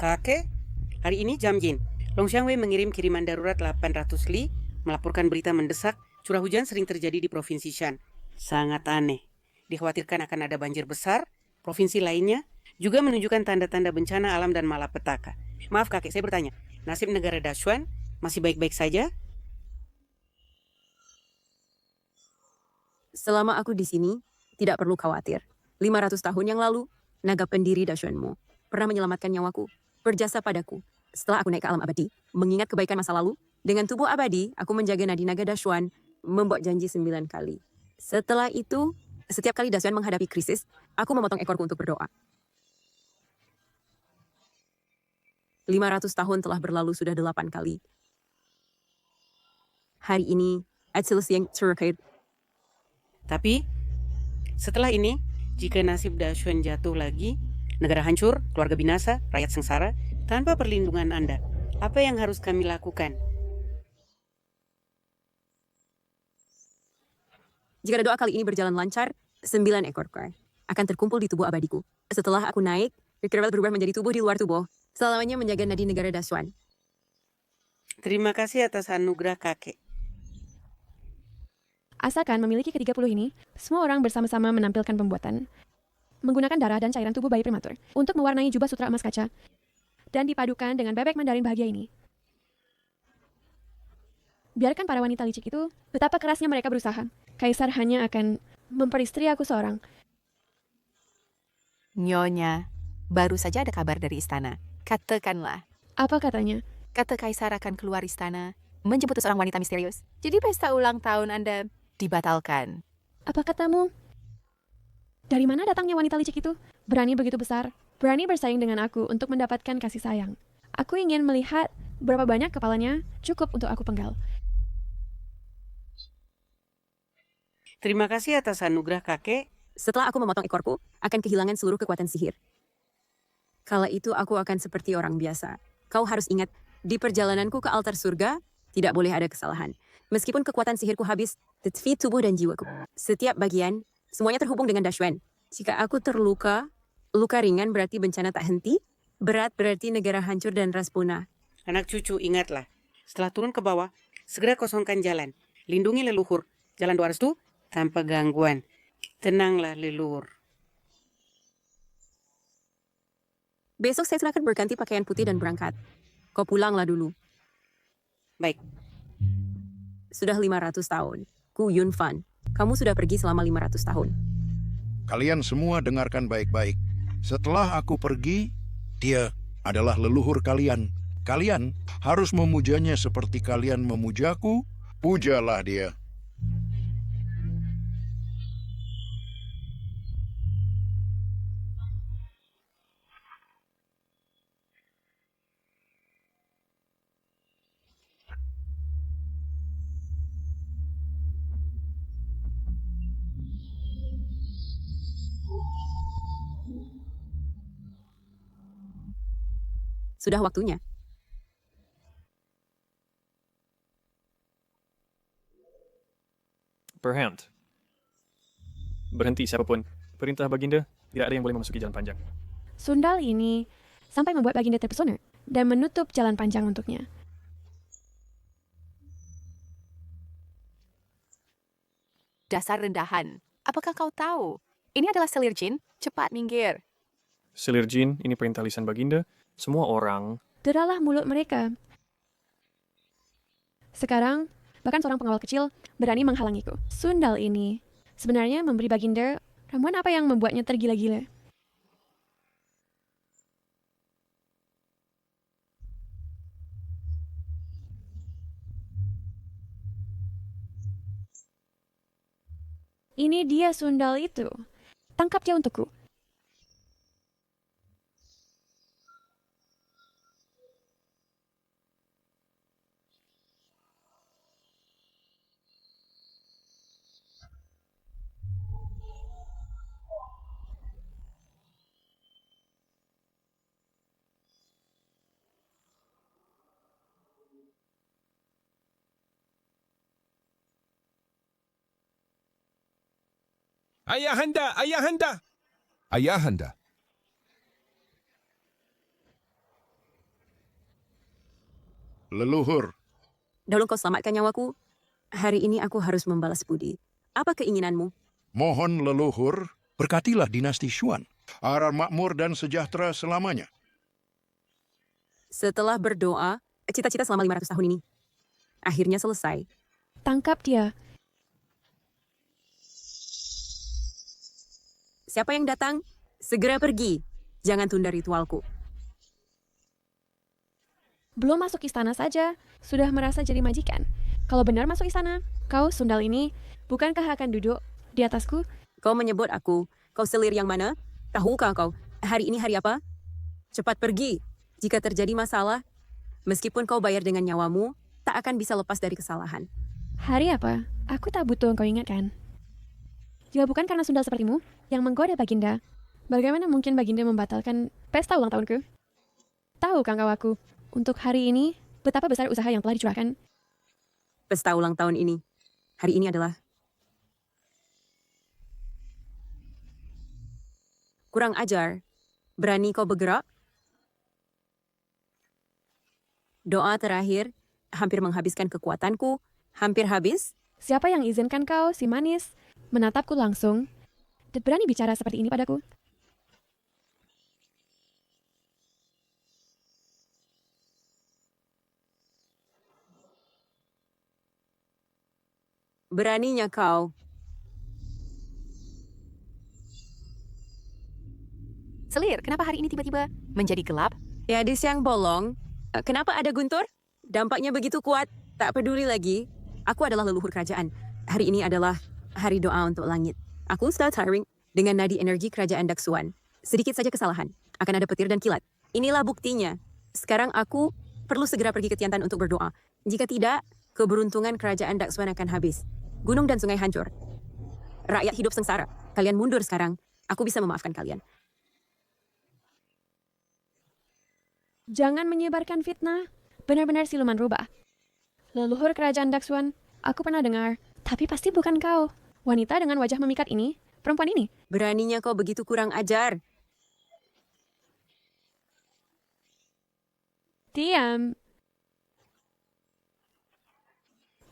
Kakek, hari ini Jam Jin. Long Xiangwei mengirim kiriman darurat 800 li, melaporkan berita mendesak, curah hujan sering terjadi di Provinsi Shan. Sangat aneh. Dikhawatirkan akan ada banjir besar, provinsi lainnya juga menunjukkan tanda-tanda bencana alam dan malapetaka. Maaf kakek, saya bertanya, nasib negara Dashuan masih baik-baik saja? Selama aku di sini, tidak perlu khawatir. 500 tahun yang lalu, naga pendiri Dashuanmu pernah menyelamatkan nyawaku, berjasa padaku. Setelah aku naik ke alam abadi, mengingat kebaikan masa lalu, dengan tubuh abadi, aku menjaga nadi naga Dashuan, membuat janji 9 kali. Setelah itu, setiap kali Dashuan menghadapi krisis, aku memotong ekorku untuk berdoa. 500 tahun telah berlalu sudah 8 kali. Hari ini, Atsilis yang terkait. Tapi, setelah ini, jika nasib Dashuan jatuh lagi, negara hancur, keluarga binasa, rakyat sengsara, tanpa perlindungan Anda, apa yang harus kami lakukan? Jika doa kali ini berjalan lancar, 9 ekor kor akan terkumpul di tubuh abadiku. Setelah aku naik, Kirwel berubah menjadi tubuh di luar tubuh, selamanya menjaga nadi negara Dashuan. Terima kasih atas anugerah kakek. Asalkan memiliki ke-30 ini, semua orang bersama-sama menampilkan pembuatan menggunakan darah dan cairan tubuh bayi prematur untuk mewarnai jubah sutra emas kaca dan dipadukan dengan bebek Mandarin bahagia ini. Biarkan para wanita licik itu, betapa kerasnya mereka berusaha. Kaisar hanya akan memperistri aku seorang. Nyonya, baru saja ada kabar dari istana. Katakanlah, Apa katanya? kata Kaisar akan keluar istana, menjemput seorang wanita misterius. Jadi pesta ulang tahun Anda dibatalkan. Apa katamu? Dari mana datangnya wanita licik itu? Berani begitu besar, berani bersaing dengan aku untuk mendapatkan kasih sayang. Aku ingin melihat berapa banyak kepalanya cukup untuk aku penggal. Terima kasih atas anugerah kakek. Setelah aku memotong ekorku, akan kehilangan seluruh kekuatan sihir. Kala itu aku akan seperti orang biasa. Kau harus ingat, di perjalananku ke altar surga, tidak boleh ada kesalahan. Meskipun kekuatan sihirku habis, tetapi tubuh dan jiwaku. Setiap bagian, semuanya terhubung dengan Dashuan. Jika aku terluka, luka ringan berarti bencana tak henti, berat berarti negara hancur dan ras punah. Anak cucu, ingatlah. Setelah turun ke bawah, segera kosongkan jalan. Lindungi leluhur. Jalan doa restu tanpa gangguan. Tenanglah leluhur. Besok saya silakan berganti pakaian putih dan berangkat. Kau pulanglah dulu. Baik, Sudah 500 tahun. Ku Yun Fan. Kamu sudah pergi selama 500 tahun. Kalian semua dengarkan baik-baik. Setelah aku pergi, dia adalah leluhur kalian. Kalian harus memujanya seperti kalian memujaku. Pujalah dia. Sudah waktunya. Berhenti. Berhenti siapapun. Perintah Baginda, tidak ada yang boleh memasuki jalan panjang. Sundal ini sampai membuat Baginda terpesona dan menutup jalan panjang untuknya. Dasar rendahan. Apakah kau tahu? Ini adalah selir jin. Cepat minggir. Selir jin, ini perintah lisan Baginda. Semua orang, Deralah mulut mereka. Sekarang, bahkan seorang pengawal kecil berani menghalangiku. Sundal ini sebenarnya memberi Baginda ramuan apa yang membuatnya tergila-gila. Ini dia Sundal itu. Tangkap dia untukku. Ayahanda, ayahanda. Ayahanda. leluhur. Dahulu kau selamatkan nyawaku, hari ini aku harus membalas budi. Apa keinginanmu? Mohon leluhur, berkatilah dinasti Xuan. Agar makmur dan sejahtera selamanya. Setelah berdoa, cita-cita selama 500 tahun ini akhirnya selesai. Tangkap dia. Siapa yang datang? Segera pergi. Jangan tunda ritualku. Belum masuk istana saja, sudah merasa jadi majikan. Kalau benar masuk istana, kau sundal ini, bukankah akan duduk di atasku? Kau menyebut aku. Kau selir yang mana? Tahukah kau, hari ini hari apa? Cepat pergi. Jika terjadi masalah, meskipun kau bayar dengan nyawamu, tak akan bisa lepas dari kesalahan. Hari apa? Aku tak butuh engkau ingatkan. Jika bukan karena sundal sepertimu yang menggoda Baginda, bagaimana mungkin Baginda membatalkan pesta ulang tahunku? Tahukah engkau aku, untuk hari ini, betapa besar usaha yang telah dicurahkan? Pesta ulang tahun ini, hari ini adalah kurang ajar. Berani kau bergerak? Doa terakhir hampir menghabiskan kekuatanku, hampir habis. Siapa yang izinkan kau, si manis, menatapku langsung, dan berani bicara seperti ini padaku? Beraninya kau. Selir, kenapa hari ini tiba-tiba menjadi gelap? Gadis yang bolong. Kenapa ada guntur? Dampaknya begitu kuat. Tak peduli lagi. Aku adalah leluhur kerajaan. Hari ini adalah hari doa untuk langit. Aku sudah tiring dengan nadi energi kerajaan Daksuan. Sedikit saja kesalahan. Akan ada petir dan kilat. Inilah buktinya. Sekarang aku perlu segera pergi ke Tiantan untuk berdoa. Jika tidak, keberuntungan kerajaan Daksuan akan habis. Gunung dan sungai hancur. Rakyat hidup sengsara. Kalian mundur sekarang. Aku bisa memaafkan kalian. Jangan menyebarkan fitnah. Benar-benar siluman rubah. Leluhur kerajaan Daksuan, aku pernah dengar, tapi pasti bukan kau. Wanita dengan wajah memikat ini, perempuan ini. Beraninya kau begitu kurang ajar. Diam.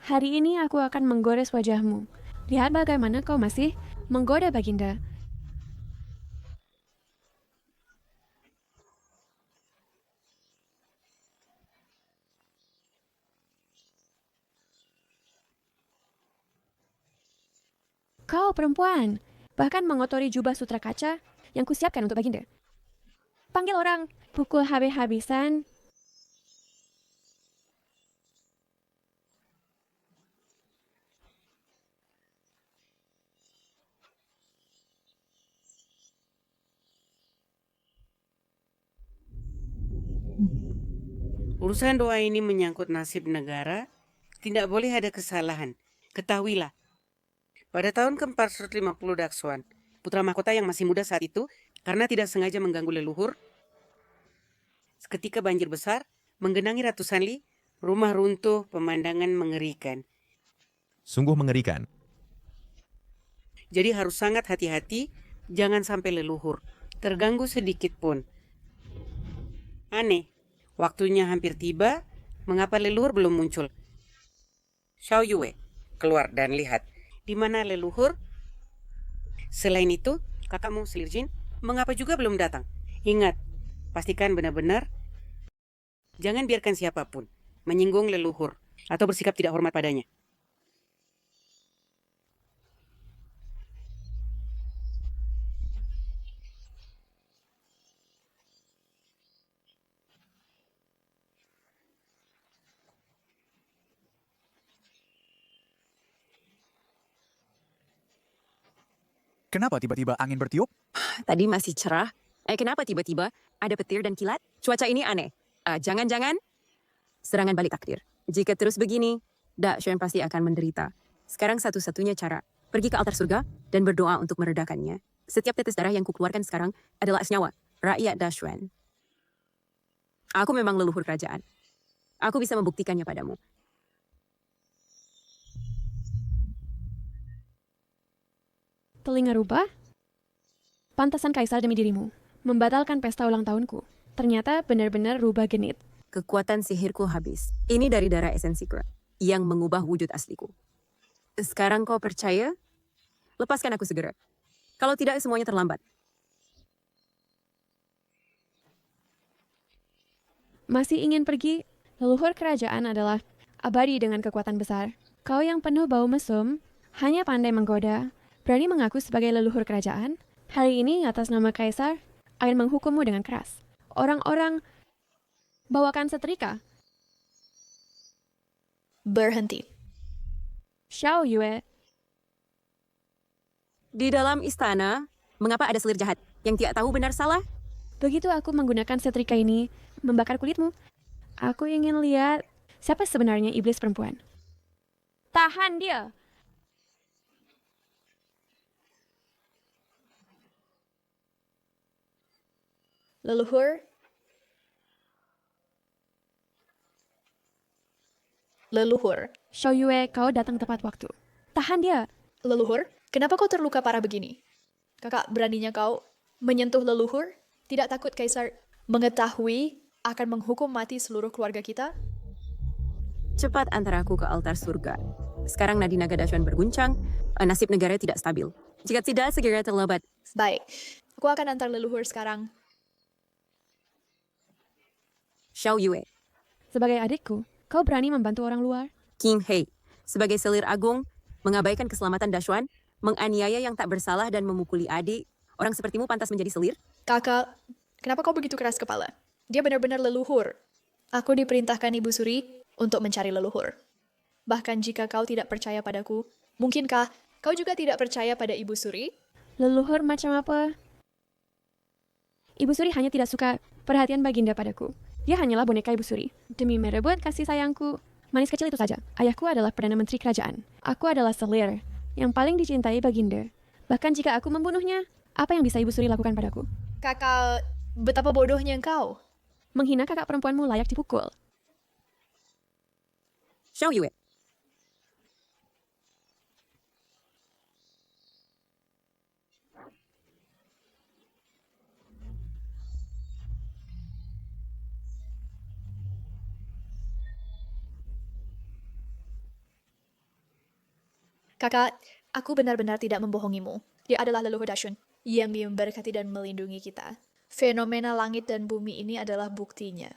Hari ini aku akan menggores wajahmu. Lihat bagaimana kau masih menggoda Baginda. Kau perempuan, bahkan mengotori jubah sutra kaca yang kusiapkan untuk Baginda. Panggil orang, pukul habis-habisan. Urusan doa ini menyangkut nasib negara, tidak boleh ada kesalahan. Ketahuilah, pada tahun ke-450 Daksuan, putra mahkota yang masih muda saat itu, karena tidak sengaja mengganggu leluhur, seketika banjir besar, menggenangi ratusan li, rumah runtuh, pemandangan mengerikan. Sungguh mengerikan. Jadi harus sangat hati-hati, jangan sampai leluhur terganggu sedikit pun. Aneh, waktunya hampir tiba, mengapa leluhur belum muncul? Xiao Yue, keluar dan lihat, di mana leluhur? Selain itu, kakakmu Selir Jin, mengapa juga belum datang? Ingat, pastikan benar-benar, jangan biarkan siapapun menyinggung leluhur atau bersikap tidak hormat padanya. Kenapa tiba-tiba angin bertiup? Tadi masih cerah. Kenapa tiba-tiba ada petir dan kilat? Cuaca ini aneh. Jangan-jangan serangan balik takdir. Jika terus begini, Daksuan pasti akan menderita. Sekarang satu-satunya cara, pergi ke altar surga dan berdoa untuk meredakannya. Setiap tetes darah yang kukeluarkan sekarang adalah es nyawa rakyat Daksuan. Aku memang leluhur kerajaan. Aku bisa membuktikannya padamu. Telinga rubah? Pantasan kaisar demi dirimu, membatalkan pesta ulang tahunku. Ternyata benar-benar rubah genit. Kekuatan sihirku habis. Ini dari darah esensiku yang mengubah wujud asliku. Sekarang kau percaya? Lepaskan aku segera. Kalau tidak, semuanya terlambat. Masih ingin pergi? Leluhur kerajaan adalah abadi dengan kekuatan besar. Kau yang penuh bau mesum, hanya pandai menggoda, berani mengaku sebagai leluhur kerajaan? Hari ini atas nama Kaisar, akan menghukummu dengan keras. Orang-orang bawakan setrika. Berhenti. Xiao Yue, Di dalam istana, mengapa ada selir jahat yang tidak tahu benar salah? begitu aku menggunakan setrika ini membakar kulitmu, aku ingin lihat siapa sebenarnya iblis perempuan. Tahan dia! Leluhur. Leluhur. Xiao Yue, kau datang tepat waktu. Tahan dia! Leluhur, kenapa kau terluka parah begini? Kakak, beraninya kau menyentuh leluhur? Tidak takut Kaisar mengetahui akan menghukum mati seluruh keluarga kita? Cepat antar aku ke altar surga. Sekarang nadi naga Dashuan berguncang, nasib negara tidak stabil. Jika tidak, segera terlambat. Baik, aku akan antar leluhur sekarang. Xiao Yue, Sebagai adikku, kau berani membantu orang luar? King Hei, sebagai selir agung, mengabaikan keselamatan Dashuan, menganiaya yang tak bersalah dan memukuli adik. Orang sepertimu pantas menjadi selir? Kakak, kenapa kau begitu keras kepala? Dia benar-benar leluhur. Aku diperintahkan Ibu Suri untuk mencari leluhur. Bahkan jika kau tidak percaya padaku, mungkinkah kau juga tidak percaya pada Ibu Suri? Leluhur macam apa? Ibu Suri hanya tidak suka perhatian Baginda padaku. Dia hanyalah boneka Ibu Suri. Demi merebut kasih sayangku, manis kecil itu saja. Ayahku adalah Perdana Menteri Kerajaan. Aku adalah selir yang paling dicintai Baginda. Bahkan jika aku membunuhnya, apa yang bisa Ibu Suri lakukan padaku? Kakak, betapa bodohnya engkau. Menghina kakak perempuanmu layak dipukul. Xiao Yue, Kakak, aku benar-benar tidak membohongimu. Dia adalah leluhur Dashun yang memberkati dan melindungi kita. Fenomena langit dan bumi ini adalah buktinya.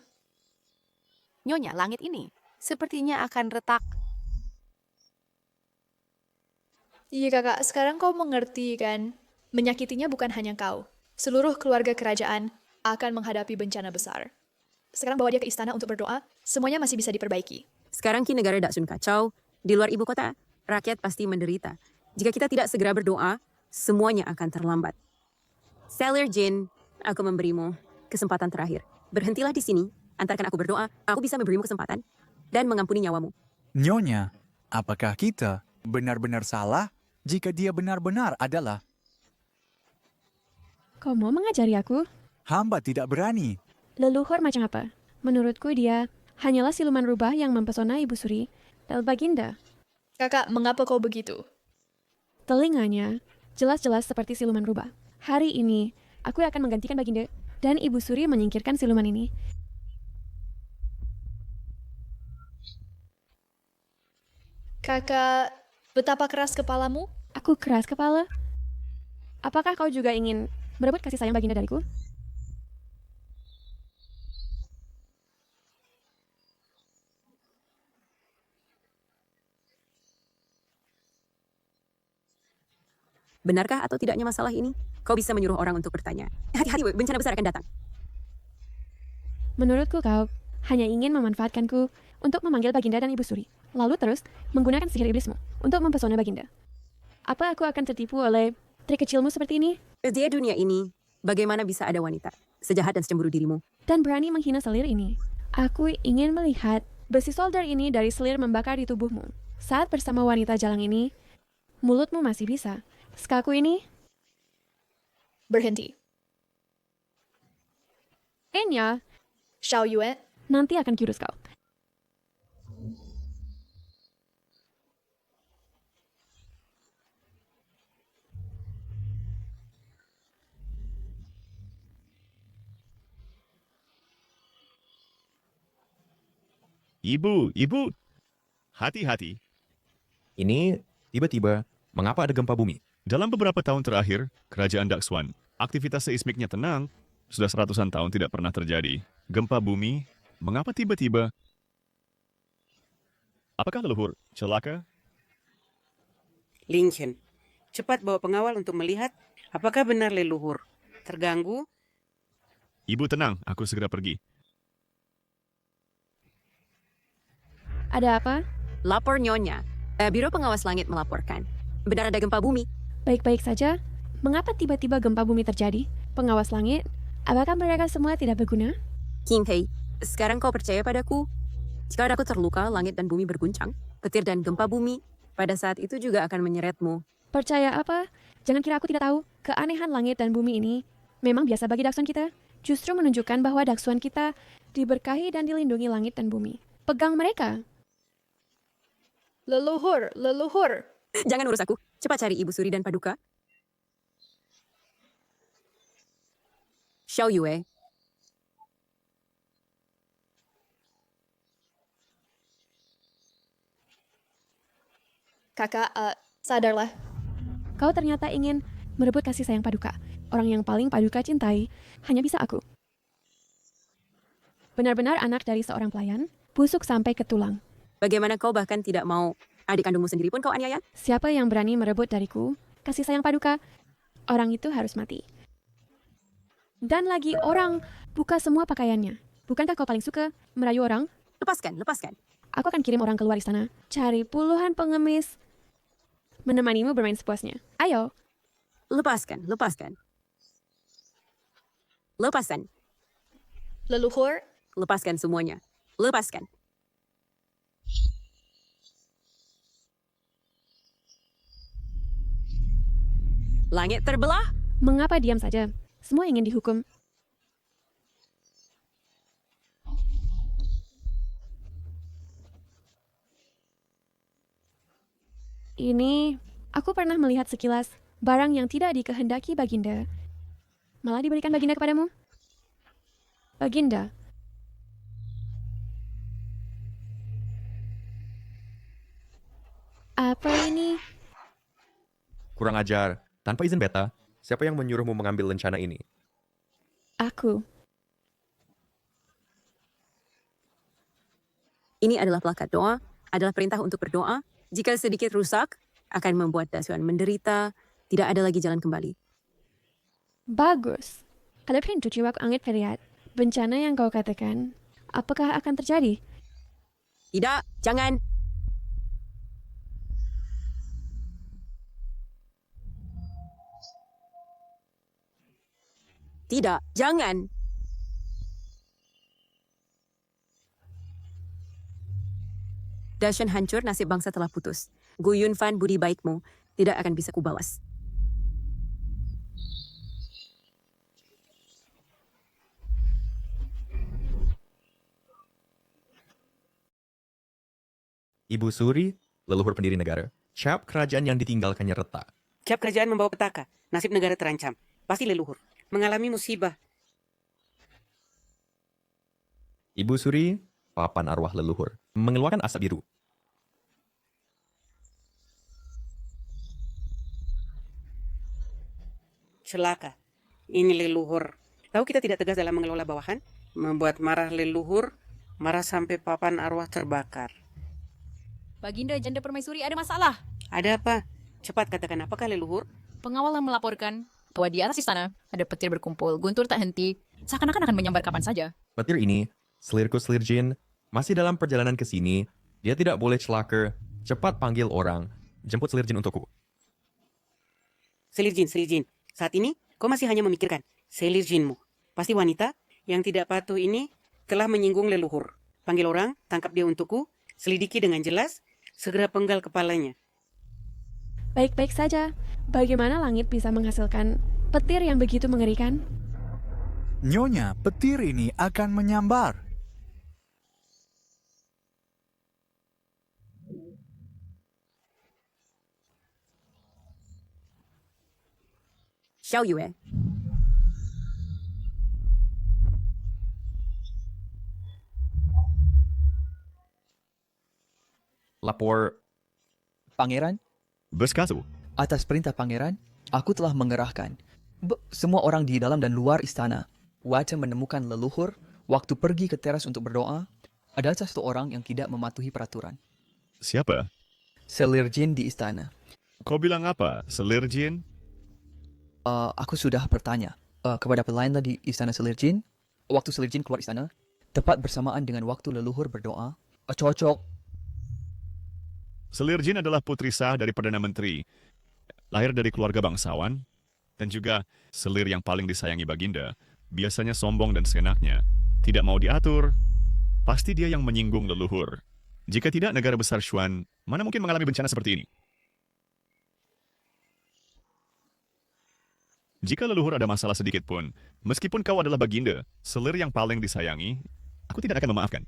Nyonya, langit ini sepertinya akan retak. Iya kakak, sekarang kau mengerti kan? Menyakitinya bukan hanya kau. Seluruh keluarga kerajaan akan menghadapi bencana besar. Sekarang bawa dia ke istana untuk berdoa, semuanya masih bisa diperbaiki. sekarang Ki negara Daksun kacau. Di luar ibu kota, rakyat pasti menderita. Jika kita tidak segera berdoa, semuanya akan terlambat. Selir Jin, aku memberimu kesempatan terakhir. Berhentilah di sini, antarkan aku berdoa, aku bisa memberimu kesempatan dan mengampuni nyawamu. Nyonya, apakah kita benar-benar salah jika dia benar-benar adalah Kau mau mengajari aku? hamba tidak berani? Leluhur macam apa? Menurutku dia hanyalah siluman rubah yang mempesona Ibu Suri dan Baginda. Kakak, mengapa kau begitu? Telinganya jelas-jelas seperti siluman rubah. Hari ini, aku akan menggantikan Baginda dan Ibu Suri menyingkirkan siluman ini. Kakak, betapa keras kepalamu? Aku keras kepala. Apakah kau juga ingin merebut kasih sayang Baginda dariku? Benarkah atau tidaknya masalah ini? Kau bisa menyuruh orang untuk bertanya. Hati-hati, bencana besar akan datang. Menurutku kau hanya ingin memanfaatkanku untuk memanggil Baginda dan Ibu Suri. Lalu terus menggunakan sihir iblismu untuk mempesona Baginda. Apa aku akan tertipu oleh trik kecilmu seperti ini? Di dunia ini, bagaimana bisa ada wanita sejahat dan secemburu dirimu? Dan berani menghina selir ini. Aku ingin melihat besi solder ini dari selir membakar di tubuhmu. Saat bersama wanita jalang ini, mulutmu masih bisa. Sekaku ini, Berhenti. Enya, Xiao Yue, nanti akan jurus kau. Ibu, hati-hati. Ini tiba-tiba mengapa ada gempa bumi? Dalam beberapa tahun terakhir, kerajaan Dakswan, aktivitas seismiknya tenang, sudah seratusan tahun tidak pernah terjadi. Gempa bumi, mengapa tiba-tiba? Apakah leluhur celaka? Lincoln, cepat bawa pengawal untuk melihat apakah benar leluhur terganggu. Ibu tenang, aku segera pergi. Ada apa? Lapor Nyonya. Biro Pengawas Langit melaporkan. Benar ada gempa bumi. Baik-baik saja. Mengapa tiba-tiba gempa bumi terjadi? Pengawas langit, apakah mereka semua tidak berguna? King Hei, sekarang kau percaya padaku? Jika aku terluka, langit dan bumi berguncang. Petir dan gempa bumi pada saat itu juga akan menyeretmu. Percaya apa? Jangan kira aku tidak tahu. Keanehan langit dan bumi ini memang biasa bagi Daksuan kita. Justru menunjukkan bahwa Daksuan kita diberkahi dan dilindungi langit dan bumi. Pegang mereka. Leluhur, leluhur. Jangan urus aku. Cepat cari Ibu Suri dan Paduka. Xiao Yue. Kakak, sadarlah. Kau ternyata ingin merebut kasih sayang Paduka. Orang yang paling Paduka cintai hanya bisa aku. Benar-benar anak dari seorang pelayan, busuk sampai ke tulang. Bagaimana kau bahkan tidak mau adik kandungmu sendiri pun kau aniaya? Siapa yang berani merebut dariku kasih sayang Paduka, orang itu harus mati. Dan lagi orang buka semua pakaiannya. Bukankah kau paling suka merayu orang? Lepaskan, lepaskan. Aku akan kirim orang keluar istana, cari puluhan pengemis, menemanimu bermain sepuasnya. Ayo. Lepaskan, lepaskan. Lepaskan, Leluhur, lepaskan semuanya. Lepaskan. Langit terbelah. Mengapa diam saja? Semua ingin dihukum. Ini, aku pernah melihat sekilas barang yang tidak dikehendaki Baginda. Malah diberikan Baginda kepadamu. Baginda, apa ini? Kurang ajar. Tanpa izin beta, siapa yang menyuruhmu mengambil lencana ini? Aku. Ini adalah plakat doa, adalah perintah untuk berdoa. Jika sedikit rusak, akan membuat Daksuan menderita, tidak ada lagi jalan kembali. Bagus. Kalau pintu jiwa angin Feriat, bencana yang kau katakan, apakah akan terjadi? Tidak, jangan. Tidak, jangan. Dashan hancur, nasib bangsa telah putus. Gu Yunfan, budi baikmu tidak akan bisa kubalas. Ibu Suri, leluhur pendiri negara, cap kerajaan yang ditinggalkannya retak. Cap kerajaan membawa petaka. Nasib negara terancam. Pasti leluhur mengalami musibah. Ibu Suri, papan arwah leluhur, mengeluarkan asap biru. Celaka. Ini leluhur. Tahu kita tidak tegas dalam mengelola bawahan? Membuat marah leluhur, marah sampai papan arwah terbakar. Baginda Janda Permaisuri ada masalah. Ada apa? Cepat katakan, apakah leluhur? Pengawal yang melaporkan bahwa di atas istana ada petir berkumpul, guntur tak henti, seakan-akan akan menyambar kapan saja. Petir ini, selirku Selirjin, masih dalam perjalanan ke sini. Dia tidak boleh celaka. Cepat panggil orang. Jemput Selirjin untukku. Selirjin. Saat ini, kau masih hanya memikirkan Selirjinmu. Pasti wanita yang tidak patuh ini telah menyinggung leluhur. Panggil orang, tangkap dia untukku, selidiki dengan jelas, segera penggal kepalanya. Baik-baik saja. Bagaimana langit bisa menghasilkan petir yang begitu mengerikan? Nyonya, petir ini akan menyambar. Xiao Yue. lapor. Pangeran, Beskasu. Atas perintah pangeran, aku telah mengerahkan semua orang di dalam dan luar istana. Wajah menemukan leluhur waktu pergi ke teras untuk berdoa. Ada satu orang yang tidak mematuhi peraturan. Siapa? Selir jin di istana. Kau bilang apa? Selir jin? Aku sudah bertanya kepada pelayan di istana selir jin. Waktu selir jin keluar istana, tepat bersamaan dengan waktu leluhur berdoa. Cocok. Selir jin adalah putri sah dari Perdana Menteri. Lahir dari keluarga bangsawan. Dan juga selir yang paling disayangi Baginda. Biasanya sombong dan seenaknya. Tidak mau diatur. Pasti dia yang menyinggung leluhur. Jika tidak, negara besar Xuan mana mungkin mengalami bencana seperti ini? Jika leluhur ada masalah sedikit pun, meskipun kau adalah Baginda, selir yang paling disayangi, aku tidak akan memaafkan.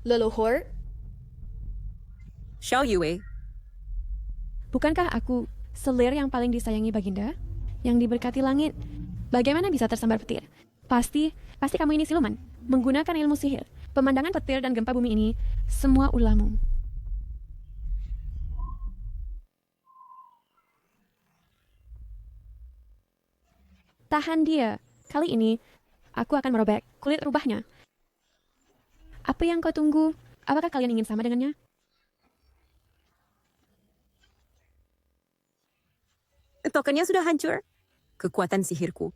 Leluhur, Xiao Yue, Bukankah aku selir yang paling disayangi Baginda? Yang diberkati langit? Bagaimana bisa tersambar petir? Pasti kamu ini siluman. Menggunakan ilmu sihir. Pemandangan petir dan gempa bumi ini, semua ulahmu. Tahan dia. Kali ini, aku akan merobek kulit rubahnya. Apa yang kau tunggu? Apakah kalian ingin sama dengannya? tokennya sudah hancur. Kekuatan sihirku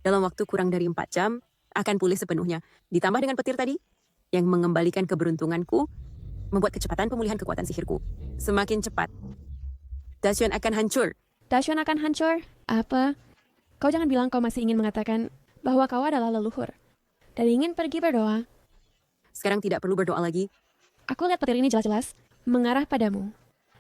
dalam waktu kurang dari 4 jam akan pulih sepenuhnya. Ditambah dengan petir tadi, yang mengembalikan keberuntunganku, membuat kecepatan pemulihan kekuatan sihirku semakin cepat. Dashuan akan hancur. Dashuan akan hancur? Apa? Kau jangan bilang kau masih ingin mengatakan bahwa kau adalah leluhur dan ingin pergi berdoa. Sekarang tidak perlu berdoa lagi. Aku lihat petir ini jelas-jelas mengarah padamu.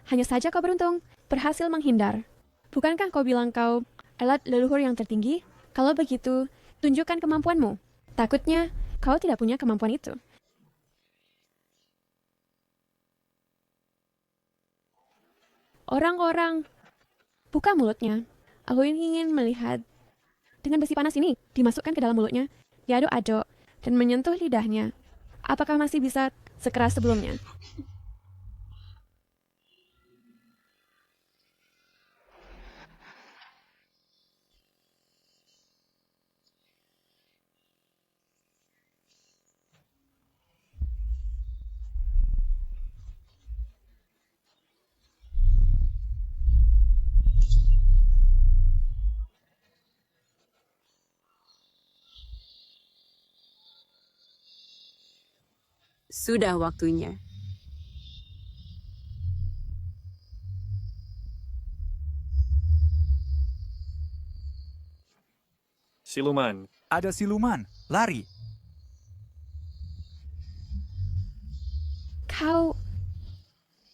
Hanya saja kau beruntung, berhasil menghindar. Bukankah kau bilang kau adalah leluhur yang tertinggi? Kalau begitu, tunjukkan kemampuanmu. Takutnya kau tidak punya kemampuan itu. Orang-orang, buka mulutnya. Aku ingin melihat. Dengan besi panas ini dimasukkan ke dalam mulutnya, diaduk-aduk, dan menyentuh lidahnya. Apakah masih bisa sekeras sebelumnya? Sudah waktunya. Siluman. Ada siluman, lari.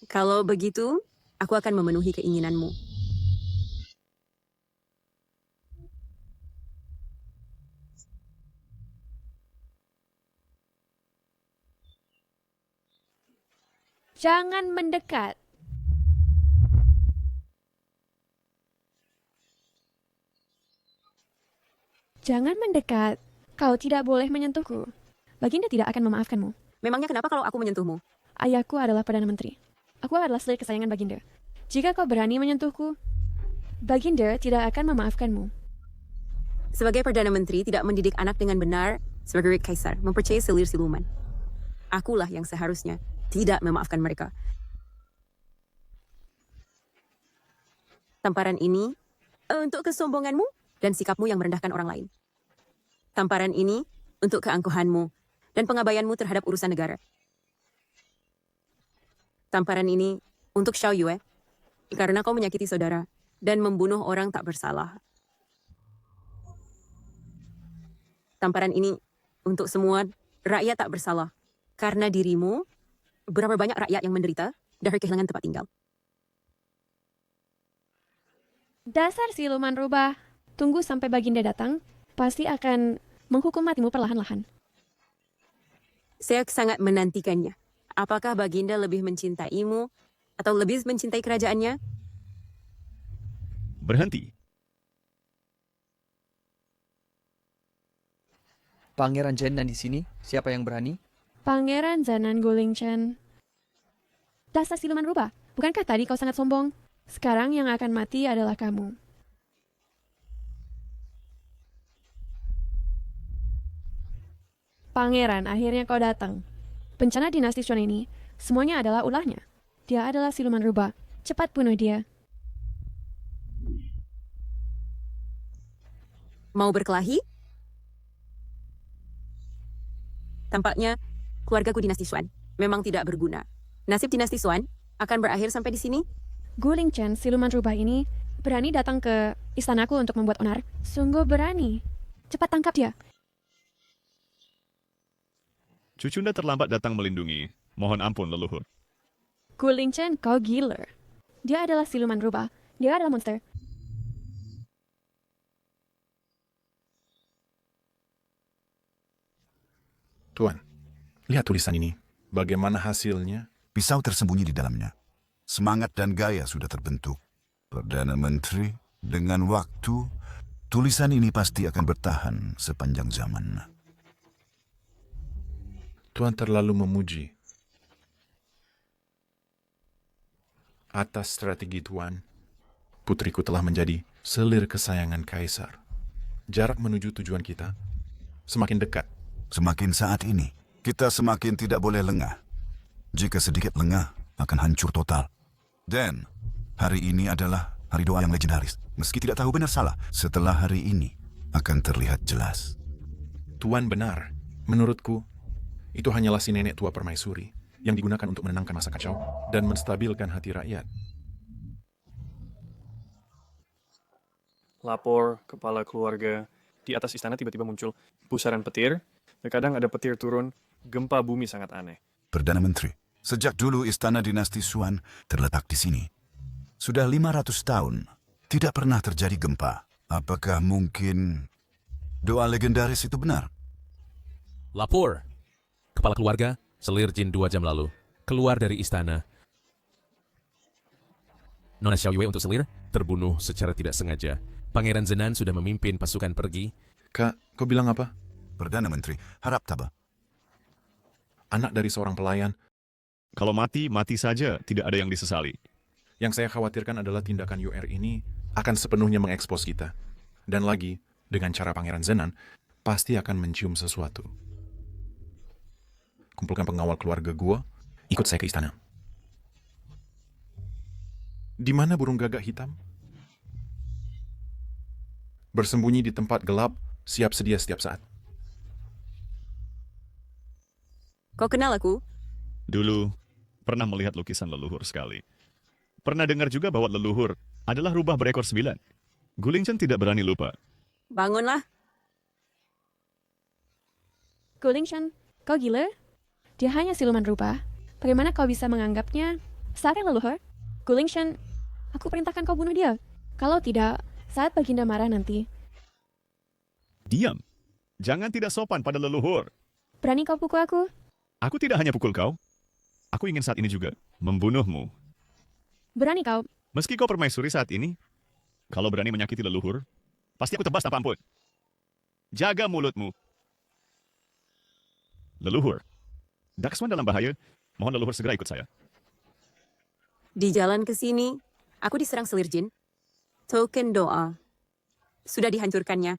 Kalau begitu, aku akan memenuhi keinginanmu. Jangan mendekat. Jangan mendekat. Kau tidak boleh menyentuhku. Baginda tidak akan memaafkanmu. Memangnya kenapa kalau aku menyentuhmu? Ayahku adalah Perdana Menteri. Aku adalah selir kesayangan Baginda. Jika kau berani menyentuhku, Baginda tidak akan memaafkanmu. Sebagai Perdana Menteri tidak mendidik anak dengan benar, sebagai kaisar mempercayai selir siluman. Akulah yang seharusnya tidak memaafkan mereka. Tamparan ini untuk kesombonganmu dan sikapmu yang merendahkan orang lain. Tamparan ini untuk keangkuhanmu dan pengabaianmu terhadap urusan negara. Tamparan ini untuk Xiao Yue, karena kau menyakiti saudara dan membunuh orang tak bersalah. Tamparan ini untuk semua rakyat tak bersalah, karena dirimu, berapa banyak rakyat yang menderita dari kehilangan tempat tinggal. Dasar siluman rubah. Tunggu sampai Baginda datang, pasti akan menghukum matimu perlahan-lahan. Saya sangat menantikannya. Apakah Baginda lebih mencintaimu atau lebih mencintai kerajaannya? Berhenti. Pangeran Zenan di sini, siapa yang berani? Pangeran Zanan Gulingchen. Dasar siluman rubah, bukankah tadi kau sangat sombong? Sekarang yang akan mati adalah kamu. Pangeran, akhirnya kau datang. Bencana dinasti Xuan ini, semuanya adalah ulahnya. Dia adalah siluman rubah. Cepat bunuh dia. Mau berkelahi? Tampaknya keluargaku dinasti Xuan memang tidak berguna. Nasib dinasti Xuan akan berakhir sampai di sini. Gulingchen, siluman rubah ini, berani datang ke istanaku untuk membuat onar. Sungguh berani. Cepat tangkap dia. Cucunda terlambat datang melindungi. Mohon ampun, leluhur. Gulingchen, kau gila. Dia adalah siluman rubah. Dia adalah monster. Tuan, lihat tulisan ini. Bagaimana hasilnya? Pisau tersembunyi di dalamnya. Semangat dan gaya sudah terbentuk. Perdana Menteri, dengan waktu, tulisan ini pasti akan bertahan sepanjang zaman. Tuan terlalu memuji. Atas strategi Tuan, putriku telah menjadi selir kesayangan Kaisar. Jarak menuju tujuan kita semakin dekat. Semakin saat ini, kita semakin tidak boleh lengah. Jika sedikit lengah, akan hancur total. Dan hari ini adalah hari doa yang legendaris. Meski tidak tahu benar salah, setelah hari ini akan terlihat jelas. Tuan benar. Menurutku, itu hanyalah si nenek tua permaisuri yang digunakan untuk menenangkan masa kacau dan menstabilkan hati rakyat. Lapor kepala keluarga. Di atas istana tiba-tiba muncul pusaran petir. Terkadang ada petir turun. Gempa bumi sangat aneh. Perdana Menteri, sejak dulu istana dinasti Xuan terletak di sini. Sudah 500 tahun, tidak pernah terjadi gempa. Apakah mungkin doa legendaris itu benar? Lapor. Kepala keluarga, Selir Jin 2 jam lalu, keluar dari istana. Nona Xiaoyue untuk Selir, terbunuh secara tidak sengaja. Pangeran Zenan sudah memimpin pasukan pergi. Kak, kau bilang apa? Perdana Menteri, harap tabah. Anak dari seorang pelayan. Kalau mati, mati saja. Tidak ada yang disesali. Yang saya khawatirkan adalah tindakan UR ini akan sepenuhnya mengekspos kita. Dan lagi, dengan cara Pangeran Zenan, pasti akan mencium sesuatu. Kumpulkan pengawal keluarga gua, ikut saya ke istana. Di mana burung gagak hitam? Bersembunyi di tempat gelap, siap sedia setiap saat. Kau kenal aku? Dulu, pernah melihat lukisan leluhur sekali. Pernah dengar juga bahwa leluhur adalah rubah berekor 9. Gulingchen tidak berani lupa. Bangunlah. Gulingchen, kau gila? Dia hanya siluman rubah. Bagaimana kau bisa menganggapnya seorang leluhur? Gulingchen, aku perintahkan kau bunuh dia. Kalau tidak, saat Baginda marah nanti. Diam. Jangan tidak sopan pada leluhur. Berani kau pukul aku? Aku tidak hanya pukul kau. Aku ingin saat ini juga membunuhmu. Berani kau? Meski kau permaisuri saat ini, kalau berani menyakiti leluhur, pasti aku tebas tanpa ampun. Jaga mulutmu. Leluhur, Dakswan dalam bahaya. Mohon leluhur segera ikut saya. Di jalan ke sini, aku diserang Selir Jin. Token doa. Sudah dihancurkannya.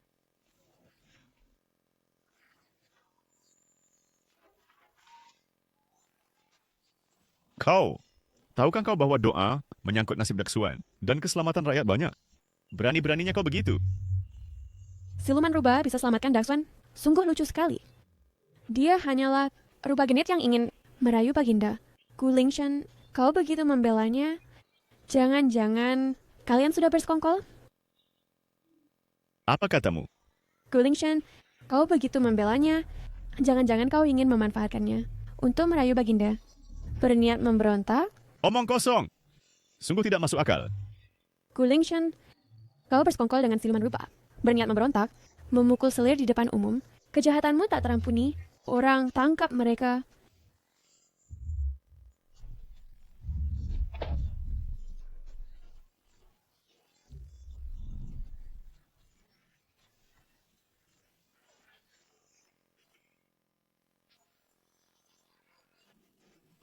Tahukah kau bahwa doa menyangkut nasib Dakswan dan keselamatan rakyat banyak? Berani-beraninya kau begitu. Siluman rubah bisa selamatkan Dakswan? Sungguh lucu sekali. Dia hanyalah rubah genit yang ingin merayu Baginda. Gulingchen, kau begitu membelanya? Jangan-jangan kalian sudah bersekongkol? Apa katamu? Gulingchen, kau begitu membelanya? Jangan-jangan kau ingin memanfaatkannya untuk merayu Baginda? Berniat memberontak? Omong kosong. Sungguh tidak masuk akal. Gulingchen, Kau bersekongkol dengan siluman rupa, berniat memberontak, memukul selir di depan umum. Kejahatanmu tak terampuni. Orang tangkap mereka.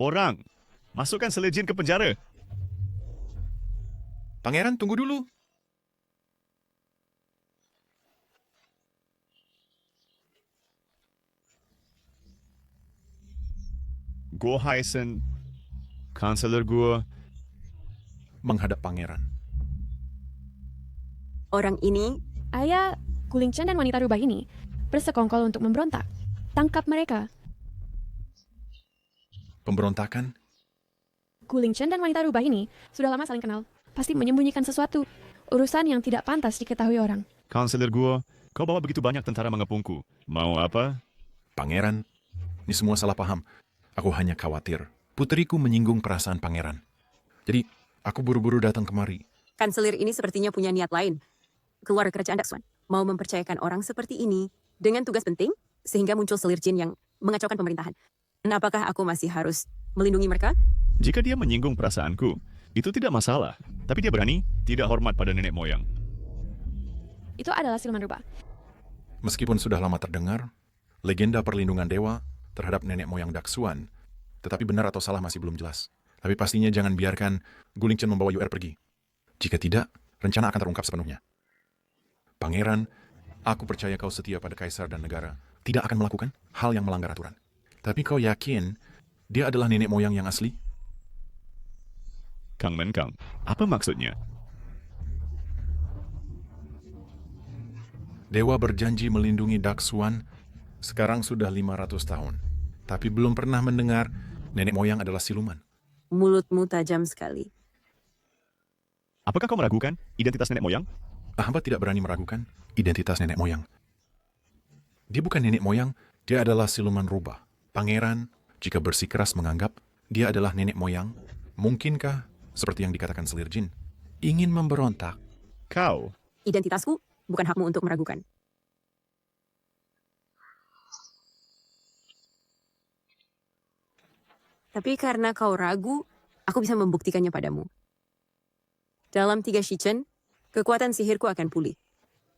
Orang, masukkan selir jin ke penjara. Pangeran, tunggu dulu. Go Hyacin, Kanselir gua, menghadap pangeran. Orang ini, Ayah, Guling Chen dan wanita rubah ini bersekongkol untuk memberontak. Tangkap mereka. Pemberontakan? Guling Chen dan wanita rubah ini sudah lama saling kenal. Pasti menyembunyikan sesuatu. Urusan yang tidak pantas diketahui orang. Kanselir gua, kau bawa begitu banyak tentara mengepungku. Mau apa? Pangeran, ini semua salah paham. Aku hanya khawatir putriku menyinggung perasaan pangeran. Jadi, aku buru-buru datang kemari. kanselir ini sepertinya punya niat lain. Keluar kerajaan Daksuan mau mempercayakan orang seperti ini dengan tugas penting sehingga muncul selir jin yang mengacaukan pemerintahan. Apakah aku masih harus melindungi mereka? Jika dia menyinggung perasaanku, itu tidak masalah. Tapi dia berani tidak hormat pada nenek moyang. Itu adalah siluman rubah. Meskipun sudah lama terdengar, legenda perlindungan dewa terhadap nenek moyang Daksuan, tetapi benar atau salah masih belum jelas. Tapi pastinya jangan biarkan Guling Chen membawa UR pergi. Jika tidak, rencana akan terungkap sepenuhnya. Pangeran, aku percaya kau setia pada kaisar dan negara, tidak akan melakukan hal yang melanggar aturan. Tapi kau yakin dia adalah nenek moyang yang asli? Kang Menkang, apa maksudnya? Dewa berjanji melindungi Daksuan sekarang sudah 500 tahun. Tapi belum pernah mendengar nenek moyang adalah siluman. Mulutmu tajam sekali. Apakah kau meragukan identitas nenek moyang? Hamba tidak berani meragukan identitas nenek moyang. Dia bukan nenek moyang, dia adalah siluman rubah. Pangeran, jika bersikeras menganggap dia adalah nenek moyang, mungkinkah, seperti yang dikatakan selir jin, ingin memberontak? Kau? Identitasku bukan hakmu untuk meragukan. Tapi karena kau ragu, aku bisa membuktikannya padamu. Dalam 3 Shichen, kekuatan sihirku akan pulih.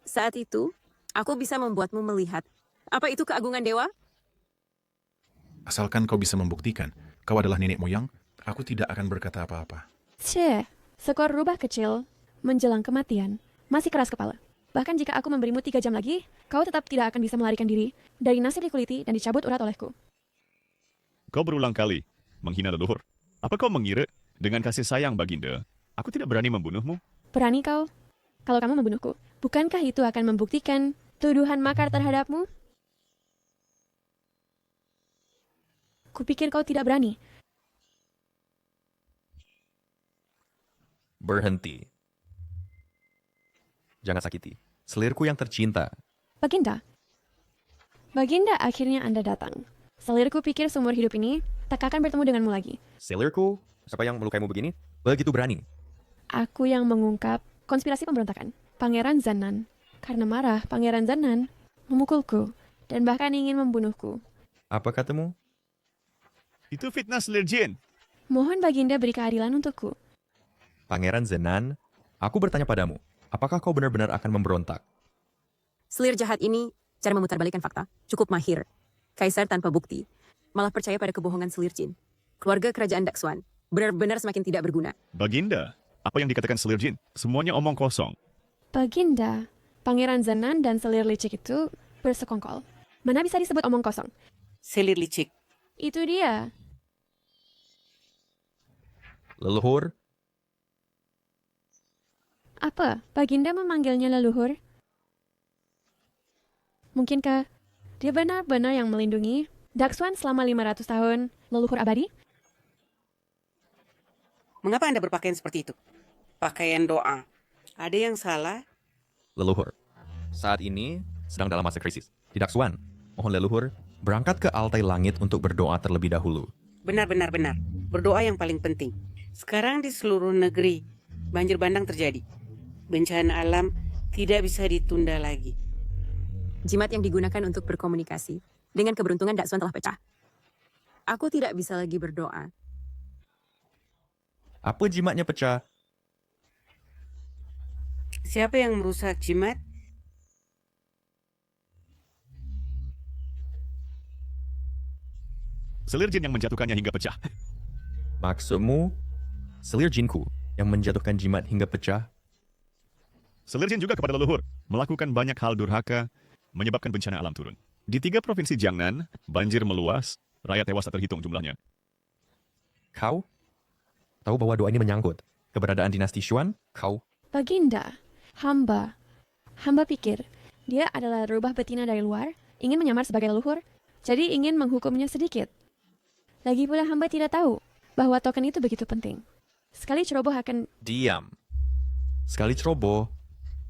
Saat itu, aku bisa membuatmu melihat apa itu keagungan dewa. Asalkan kau bisa membuktikan kau adalah nenek moyang, aku tidak akan berkata apa-apa. Skor rubah kecil menjelang kematian masih keras kepala. Bahkan jika aku memberimu 3 jam lagi, kau tetap tidak akan bisa melarikan diri dari nasib dikuliti dan dicabut urat olehku. Kau berulang kali menghina leluhur. Apa kau mengira dengan kasih sayang Baginda, aku tidak berani membunuhmu? Berani kau? Kalau kamu membunuhku, bukankah itu akan membuktikan tuduhan makar terhadapmu? Kupikir kau tidak berani. Berhenti. Jangan sakiti selirku yang tercinta. Baginda. Baginda, akhirnya Anda datang. Selirku pikir seumur hidup ini tak akan bertemu denganmu lagi. Selirku, siapa yang melukaimu begini? Begitu berani. Aku yang mengungkap konspirasi pemberontakan. Pangeran Zanan. Karena marah, Pangeran Zanan memukulku dan bahkan ingin membunuhku. Apa katamu? Itu fitnah selir jin. Mohon Baginda beri keadilan untukku. Pangeran Zenan, aku bertanya padamu, apakah kau benar-benar akan memberontak? Selir jahat ini, cara memutarbalikkan fakta, cukup mahir. Kaisar tanpa bukti, malah percaya pada kebohongan selir jin. Keluarga kerajaan Daksuan benar-benar semakin tidak berguna. Baginda, apa yang dikatakan selir jin? Semuanya omong kosong. Baginda, Pangeran Zanan dan selir licik itu bersekongkol. Mana bisa disebut omong kosong? Selir licik. Itu dia. Leluhur, Apa? Baginda memanggilnya leluhur? Mungkinkah dia benar-benar yang melindungi Daksuan selama 500 tahun, leluhur abadi? Mengapa Anda berpakaian seperti itu? Pakaian doa. Ada yang salah? leluhur. Saat ini sedang dalam masa krisis. Di Daksuan, mohon leluhur berangkat ke altai langit untuk berdoa terlebih dahulu. Benar. Berdoa yang paling penting. Sekarang di seluruh negeri, banjir bandang terjadi. Bencana alam Tidak bisa ditunda lagi. Jimat yang digunakan untuk berkomunikasi. Dengan keberuntungan Daksuan telah pecah. Aku tidak bisa lagi berdoa. Apa jimatnya pecah? Siapa yang merusak jimat? Selir jin yang menjatuhkannya hingga pecah. Maksudmu, selir jinku yang menjatuhkan jimat hingga pecah? Selir jin juga kepada leluhur, melakukan banyak hal durhaka, menyebabkan bencana alam turun. Di 3 provinsi Jiangnan, banjir meluas, rakyat tewas tak terhitung jumlahnya. Kau tahu bahwa doa ini menyangkut keberadaan dinasti Xuan? Kau Baginda, hamba pikir dia adalah rubah betina dari luar, ingin menyamar sebagai leluhur, jadi ingin menghukumnya sedikit. Lagi pula hamba tidak tahu bahwa token itu begitu penting. Sekali ceroboh akan... diam. Sekali ceroboh,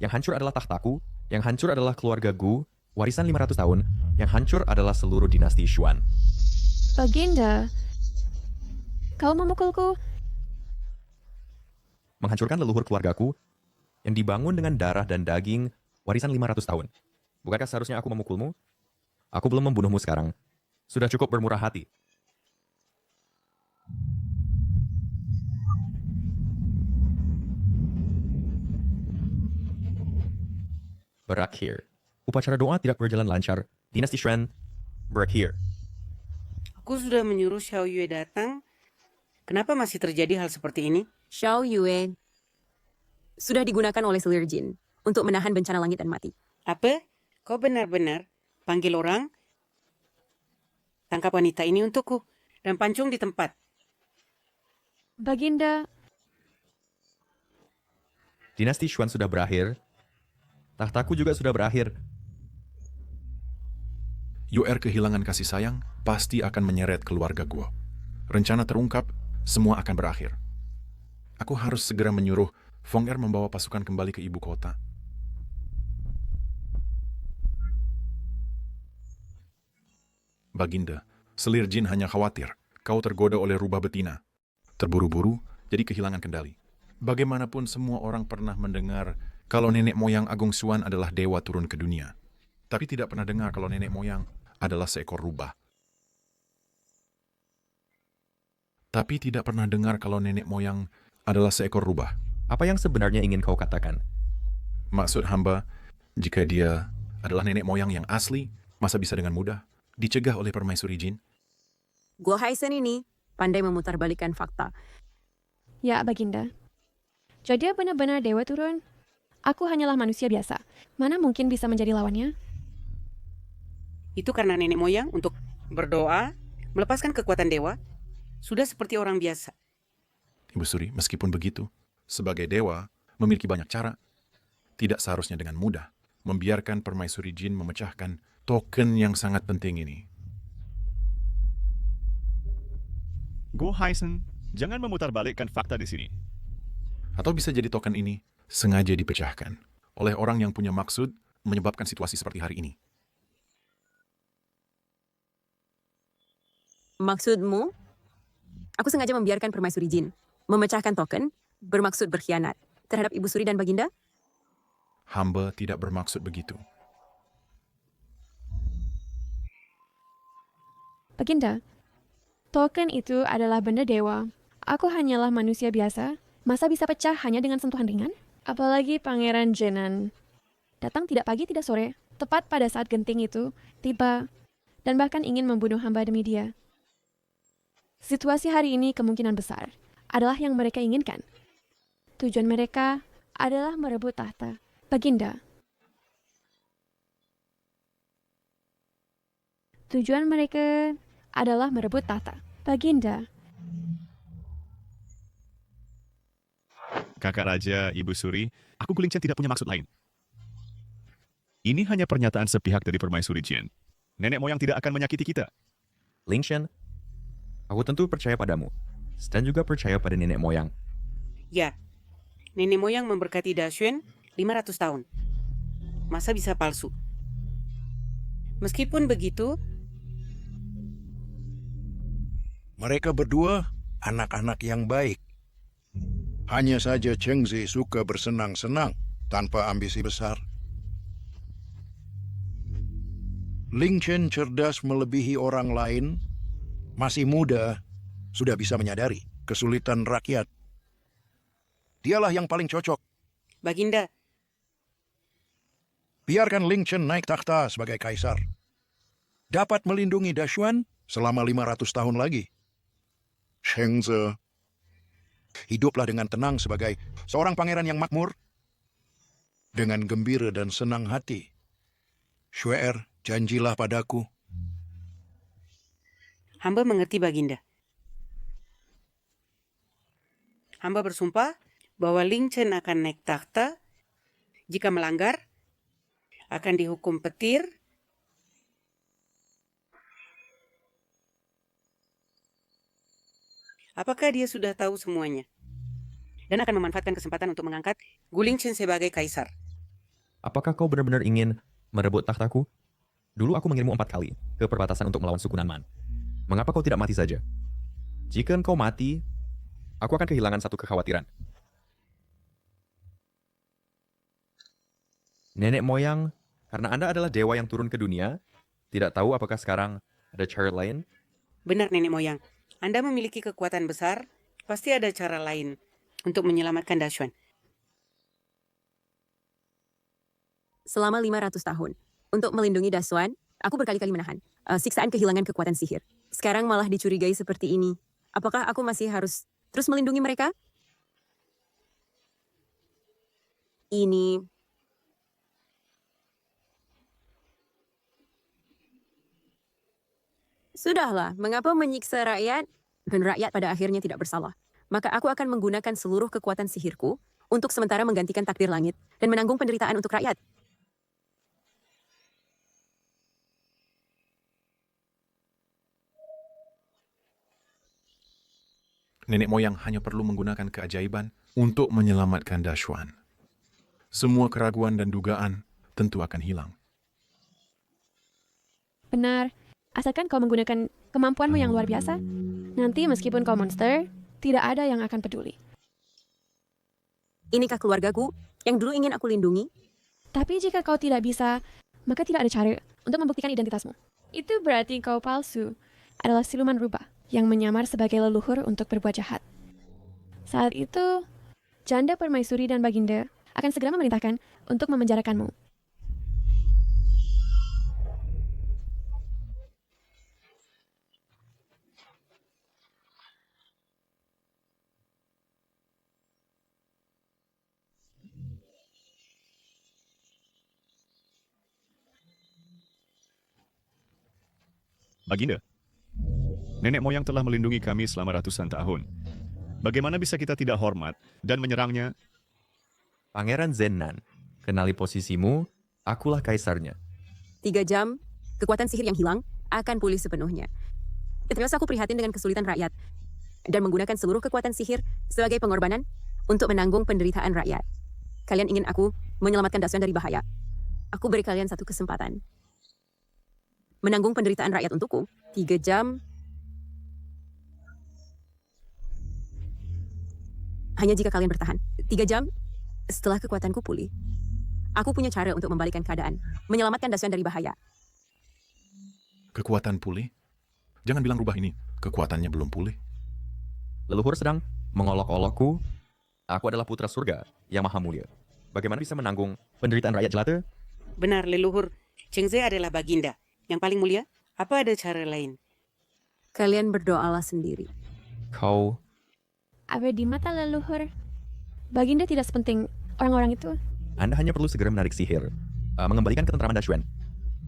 yang hancur adalah tahtaku, yang hancur adalah keluarga Gu, warisan 500 tahun, yang hancur adalah seluruh dinasti Xuan. Baginda, kau memukulku? Menghancurkan leluhur keluargaku, yang dibangun dengan darah dan daging, warisan 500 tahun. Bukankah seharusnya aku memukulmu? Aku belum membunuhmu sekarang. Sudah cukup bermurah hati. Berakhir. Upacara doa tidak berjalan lancar. Dinasti Xuan berakhir. Aku sudah menyuruh Xiao Yue datang. Kenapa masih terjadi hal seperti ini? Xiao Yue sudah digunakan oleh selir jin untuk menahan bencana langit dan mati. Apa? Kau benar-benar panggil orang? Tangkap wanita ini untukku dan pancung di tempat. Baginda, Dinasti Xuan sudah berakhir. Tahtaku juga sudah berakhir. UR kehilangan kasih sayang pasti akan menyeret keluarga Guo. Rencana terungkap, semua akan berakhir. Aku harus segera menyuruh Feng Er membawa pasukan kembali ke ibu kota. Baginda, selir jin hanya khawatir kau tergoda oleh rubah betina. Terburu-buru, jadi kehilangan kendali. Bagaimanapun semua orang pernah mendengar kalau nenek moyang Agung Xuan adalah dewa turun ke dunia. Tapi tidak pernah dengar kalau nenek moyang adalah seekor rubah. Tapi tidak pernah dengar kalau nenek moyang adalah seekor rubah. Apa yang sebenarnya ingin kau katakan? Maksud hamba, jika dia adalah nenek moyang yang asli, masa bisa dengan mudah dicegah oleh permaisuri jin? Guo Haisen ini pandai memutarbalikkan fakta. ya Baginda. Jadi dia benar-benar dewa turun? Aku hanyalah manusia biasa. Mana mungkin bisa menjadi lawannya? Itu karena nenek moyang untuk berdoa, melepaskan kekuatan dewa, sudah seperti orang biasa. Ibu Suri, meskipun begitu, sebagai dewa memiliki banyak cara. Tidak seharusnya dengan mudah membiarkan permaisuri jin memecahkan token yang sangat penting ini. Go Haisen, jangan memutarbalikkan fakta di sini. Atau bisa jadi token ini sengaja dipecahkan oleh orang yang punya maksud menyebabkan situasi seperti hari ini. Maksudmu? Aku sengaja membiarkan permaisuri jin memecahkan token bermaksud berkhianat terhadap Ibu Suri dan Baginda? Hamba tidak bermaksud begitu. Baginda, token itu adalah benda dewa. Aku hanyalah manusia biasa. Masa bisa pecah hanya dengan sentuhan ringan? Apalagi Pangeran Jenan. Datang tidak pagi, tidak sore. Tepat pada saat genting itu, tiba. Dan bahkan ingin membunuh hamba demi dia. Situasi hari ini kemungkinan besar adalah yang mereka inginkan. Tujuan mereka adalah merebut tahta. Baginda. Tujuan mereka adalah merebut tahta. Baginda. Kakak Raja, Ibu Suri, aku Gulingchen tidak punya maksud lain. Ini hanya pernyataan sepihak dari permaisuri Jin. Nenek moyang tidak akan menyakiti kita. Lingshen, aku tentu percaya padamu. Dan juga percaya pada nenek moyang. Ya, nenek moyang memberkati Dashuen 500 tahun. Masa bisa palsu? Meskipun begitu, mereka berdua anak-anak yang baik. Hanya saja Cheng Zi suka bersenang-senang. tanpa ambisi besar. Ling Chen cerdas melebihi orang lain, masih muda, sudah bisa menyadari kesulitan rakyat. Dialah yang paling cocok. Baginda, Biarkan Ling Chen naik takhta sebagai kaisar. Dapat melindungi Dashuan selama 500 tahun lagi. Shengze, hiduplah dengan tenang sebagai seorang pangeran yang makmur, dengan gembira dan senang hati. Shu'er, janjilah padaku. hamba mengerti Baginda. Hamba bersumpah bahwa Ling Chen akan naik takhta. Jika melanggar, akan dihukum petir. Apakah dia sudah tahu semuanya? Dan akan memanfaatkan kesempatan untuk mengangkat Guling Chen sebagai kaisar. Apakah kau benar-benar ingin merebut takhtaku? Dulu aku mengirimmu 4 kali ke perbatasan untuk melawan suku Nanman. Mengapa kau tidak mati saja? Jika engkau mati, aku akan kehilangan satu kekhawatiran. Nenek moyang, karena Anda adalah dewa yang turun ke dunia, tidak tahu apakah sekarang ada cara lain? Benar nenek moyang, Anda memiliki kekuatan besar, pasti ada cara lain untuk menyelamatkan Dashuan. Selama 500 tahun, untuk melindungi Dashuan, aku berkali-kali menahan siksaan kehilangan kekuatan sihir. Sekarang malah dicurigai seperti ini. Apakah aku masih harus terus melindungi mereka? Ini sudahlah, mengapa menyiksa rakyat? Dan rakyat pada akhirnya tidak bersalah. Maka aku akan menggunakan seluruh kekuatan sihirku untuk sementara menggantikan takdir langit dan menanggung penderitaan untuk rakyat. Nenek moyang hanya perlu menggunakan keajaiban untuk menyelamatkan Dashuan. Semua keraguan dan dugaan tentu akan hilang. Benar. Asalkan kau menggunakan kemampuanmu yang luar biasa, nanti meskipun kau monster, tidak ada yang akan peduli. Inikah keluargaku yang dulu ingin aku lindungi? Tapi jika kau tidak bisa, maka tidak ada cara untuk membuktikan identitasmu. Itu berarti kau palsu, adalah siluman rubah yang menyamar sebagai leluhur untuk berbuat jahat. Saat itu, janda permaisuri dan Baginda akan segera memerintahkan untuk memenjarakanmu. Baginda, nenek moyang telah melindungi kami selama ratusan tahun. Bagaimana bisa kita tidak hormat dan menyerangnya? Pangeran Zennan, kenali posisimu, akulah kaisarnya. 3 jam, kekuatan sihir yang hilang akan pulih sepenuhnya. Terus aku prihatin dengan kesulitan rakyat dan menggunakan seluruh kekuatan sihir sebagai pengorbanan untuk menanggung penderitaan rakyat. Kalian ingin aku menyelamatkan Dashuan dari bahaya. Aku beri kalian satu kesempatan. Menanggung penderitaan rakyat untukku 3 jam. Hanya jika kalian bertahan 3 jam setelah kekuatanku pulih. Aku punya cara untuk membalikkan keadaan, menyelamatkan Dashuan dari bahaya. Kekuatan pulih? Jangan bilang rubah ini, kekuatannya belum pulih. Leluhur sedang mengolok-olokku. Aku adalah putra surga yang maha mulia. Bagaimana bisa menanggung penderitaan rakyat jelata? Benar leluhur, Chengze adalah Baginda yang paling mulia. Apa ada cara lain? Kalian berdoalah sendiri. Kau... Apa di mata leluhur, Baginda tidak sepenting orang-orang itu. Anda hanya perlu segera menarik sihir, mengembalikan ketentraman Dashuan.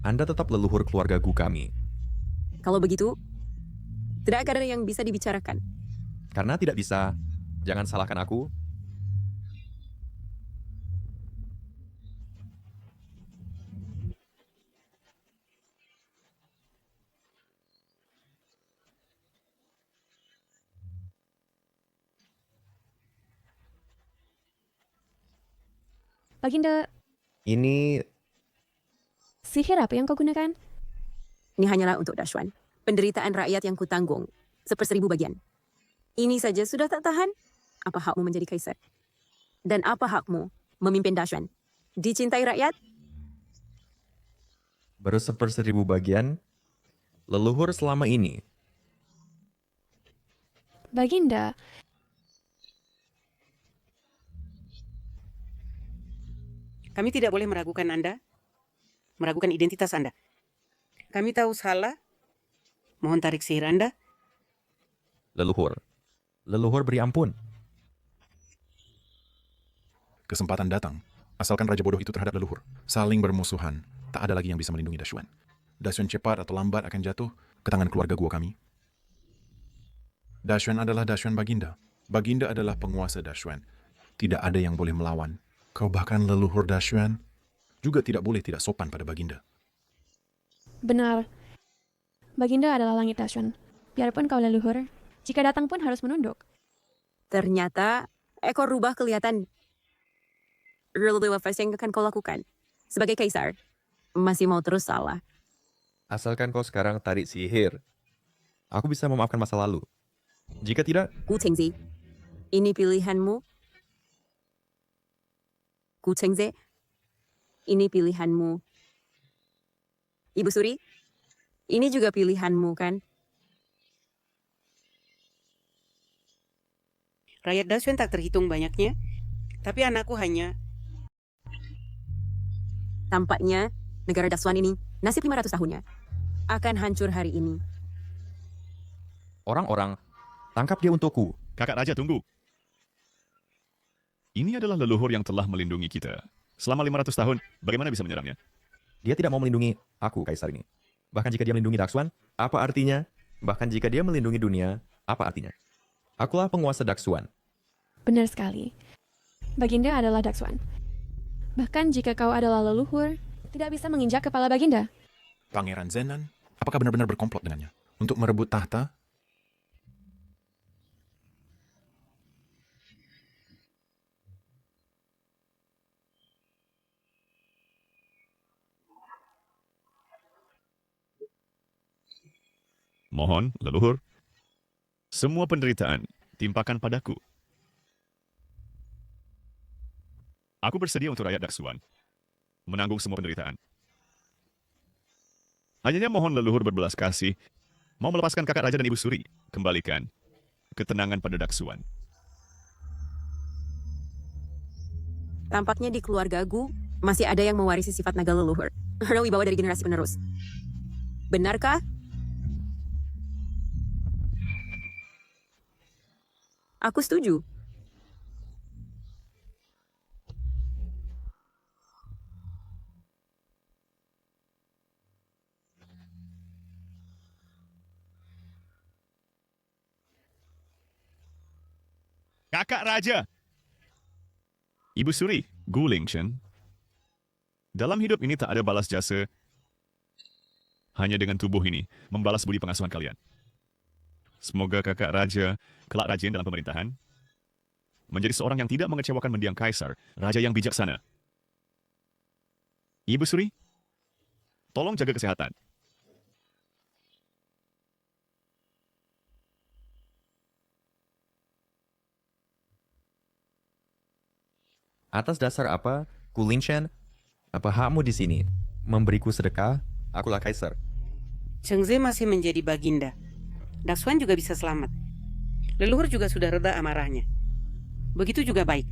Anda tetap leluhur keluarga Gu kami. Kalau begitu, tidak ada yang bisa dibicarakan. Karena tidak bisa, jangan salahkan aku. Baginda, Ini sihir apa yang kau gunakan? Ini hanyalah untuk Dashuan. Penderitaan rakyat yang kutanggung, 1/1000 bagian. Ini saja sudah tak tahan. Apa hakmu menjadi kaisar? Dan apa hakmu memimpin Dashuan. Dicintai rakyat? Baru 1/1000 bagian leluhur selama ini. Baginda, Kami tidak boleh meragukan Anda, meragukan identitas Anda. Kami tahu salah. Mohon tarik sihir Anda. Leluhur. Leluhur beri ampun. Kesempatan datang, asalkan Raja Bodoh itu terhadap leluhur. Saling bermusuhan, tak ada lagi yang bisa melindungi Dashuan. Dashuan cepat atau lambat akan jatuh ke tangan keluarga gua kami. Dashuan adalah Dashuan Baginda. Baginda adalah penguasa Dashuan. Tidak ada yang boleh melawan. Kau bahkan leluhur Dashuan juga tidak boleh tidak sopan pada Baginda. benar. Baginda adalah langit Dashuan. Biarpun kau leluhur, jika datang pun harus menunduk. Ternyata ekor rubah kelihatan. Really apa yang akan kau lakukan? Sebagai kaisar, masih mau terus salah. Asalkan kau sekarang tarik sihir, aku bisa memaafkan masa lalu. Jika tidak, Gu Chengzi, ini pilihanmu. Gu Chengzi, ini pilihanmu. Ibu Suri, ini juga pilihanmu kan? Rakyat Dashuan tak terhitung banyaknya, tapi anakku hanya... Tampaknya negara Dashuan ini, nasib 500 tahunnya, akan hancur hari ini. orang-orang, tangkap dia untukku. Kakak Raja, tunggu. Ini adalah leluhur yang telah melindungi kita. Selama 500 tahun, bagaimana bisa menyerangnya? Dia tidak mau melindungi aku, Kaisar ini. Bahkan jika dia melindungi Daksuan, apa artinya? Bahkan jika dia melindungi dunia, apa artinya? Akulah penguasa Daksuan. Benar sekali. Baginda adalah Daksuan. Bahkan jika kau adalah leluhur, tidak bisa menginjak kepala Baginda. Pangeran Zenan, apakah benar-benar berkomplot dengannya? Untuk merebut tahta? Mohon, leluhur. Semua penderitaan timpakan padaku. Aku bersedia untuk rakyat Daksuan menanggung semua penderitaan. Hanya mohon leluhur berbelas kasih, mau melepaskan kakak raja dan ibu suri, kembalikan ketenangan pada Daksuan. Tampaknya di keluarga Gu masih ada yang mewarisi sifat naga leluhur. Karena wibawa dari generasi penerus. Benarkah? Aku setuju. Kakak Raja! Ibu Suri, Gu Lingchen. Dalam hidup ini tak ada balas jasa hanya dengan tubuh ini membalas budi pengasuhan kalian. Semoga kakak Raja kelak rajin dalam pemerintahan, menjadi seorang yang tidak mengecewakan mendiang kaisar, raja yang bijaksana. Ibu Suri, tolong jaga kesehatan. Atas dasar apa, Gu Lingchen, apa hakmu di sini? Memberiku sedekah, akulah kaisar. Chengze masih menjadi baginda. Daksuan juga bisa selamat. Leluhur juga sudah reda amarahnya. Begitu juga baik.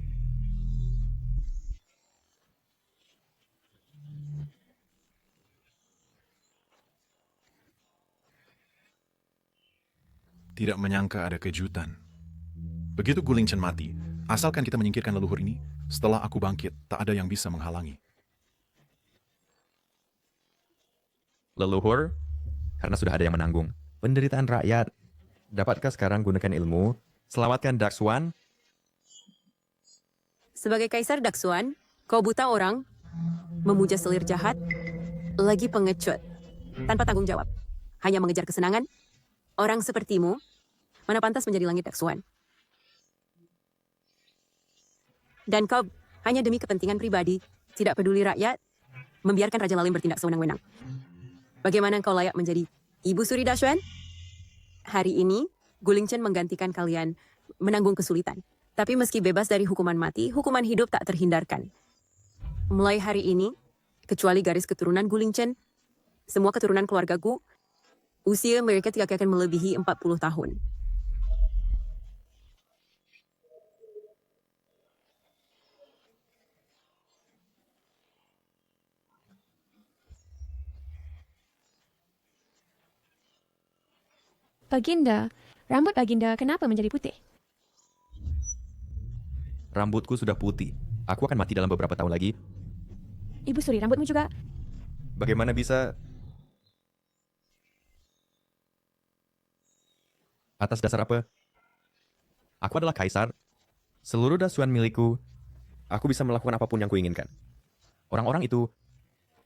Tidak menyangka ada kejutan. Begitu Gu Lingchen mati, asalkan kita menyingkirkan leluhur ini, setelah aku bangkit, tak ada yang bisa menghalangi. Leluhur, karena sudah ada yang menanggung penderitaan rakyat. Dapatkah sekarang gunakan ilmu, selamatkan Daksuan? Sebagai kaisar Daksuan, kau buta orang, memuja selir jahat, lagi pengecut, tanpa tanggung jawab, hanya mengejar kesenangan. Orang sepertimu, mana pantas menjadi langit Daksuan? Dan kau hanya demi kepentingan pribadi, tidak peduli rakyat, membiarkan Raja Lalim bertindak sewenang-wenang. Bagaimana kau layak menjadi Ibu Suri Dashuan? Hari ini, Gu Lingchen menggantikan kalian menanggung kesulitan. Tapi meski bebas dari hukuman mati, hukuman hidup tak terhindarkan. Mulai hari ini, kecuali garis keturunan Gulingchen, semua keturunan keluargaku, usia mereka tidak akan melebihi 40 tahun. Baginda, rambut Baginda kenapa menjadi putih? Rambutku sudah putih. Aku akan mati dalam beberapa tahun lagi. Ibu Suri, rambutmu juga. Bagaimana bisa... Atas dasar apa? Aku adalah kaisar. Seluruh dasuan milikku. Aku bisa melakukan apapun yang kuinginkan. Orang-orang itu,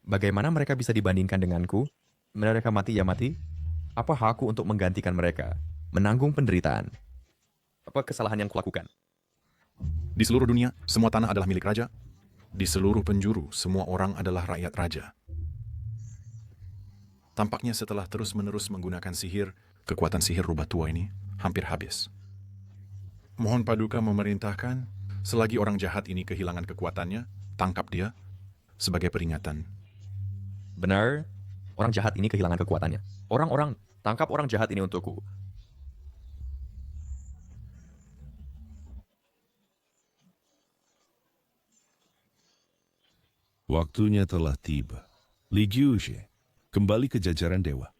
bagaimana mereka bisa dibandingkan denganku? Mereka mati ya mati. Apa hakku untuk menggantikan mereka? Menanggung penderitaan. Apa kesalahan yang kulakukan? Di seluruh dunia, semua tanah adalah milik raja. Di seluruh penjuru, semua orang adalah rakyat raja. Tampaknya setelah terus-menerus menggunakan sihir, kekuatan sihir rubah tua ini hampir habis. Mohon Paduka memerintahkan, selagi orang jahat ini kehilangan kekuatannya, tangkap dia sebagai peringatan. Benar, orang jahat ini kehilangan kekuatannya. Orang-orang, tangkap orang jahat ini untukku. Waktunya telah tiba. Li Jiuzhe, kembali ke jajaran dewa.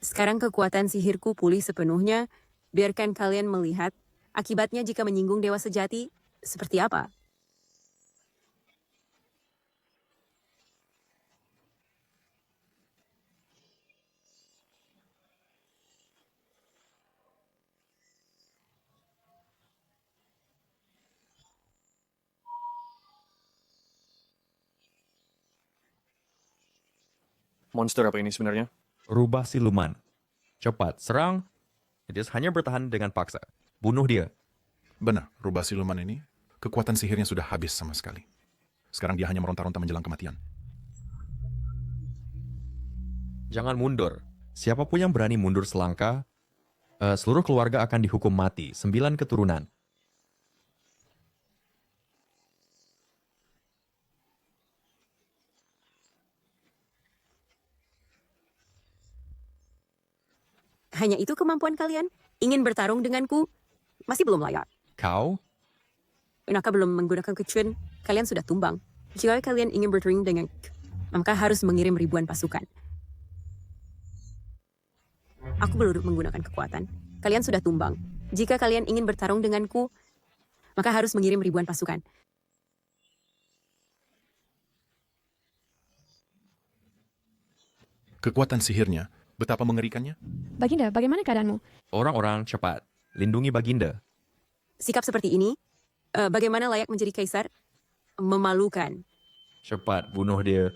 Sekarang kekuatan sihirku pulih sepenuhnya. Biarkan kalian melihat akibatnya jika menyinggung dewa sejati seperti apa. Monster apa ini sebenarnya? Rubah siluman. Cepat, serang. Dia hanya bertahan dengan paksa. Bunuh dia. Benar, rubah siluman ini, kekuatan sihirnya sudah habis sama sekali. Sekarang dia hanya meronta-ronta menjelang kematian. Jangan mundur. Siapapun yang berani mundur selangkah, seluruh keluarga akan dihukum mati. 9 keturunan. Hanya itu kemampuan kalian? Ingin bertarung denganku? Masih belum layak. Kau? Enakah belum menggunakan kecun? Kalian sudah tumbang. Jika kalian ingin bertanding dengan, maka harus mengirim ribuan pasukan. Aku belum menggunakan kekuatan. Kalian sudah tumbang. Jika kalian ingin bertarung denganku, maka harus mengirim ribuan pasukan. Kekuatan sihirnya, betapa mengerikannya. Baginda, bagaimana keadaanmu? Orang-orang cepat. Lindungi Baginda. Sikap seperti ini, bagaimana layak menjadi kaisar? Memalukan. Cepat, bunuh dia.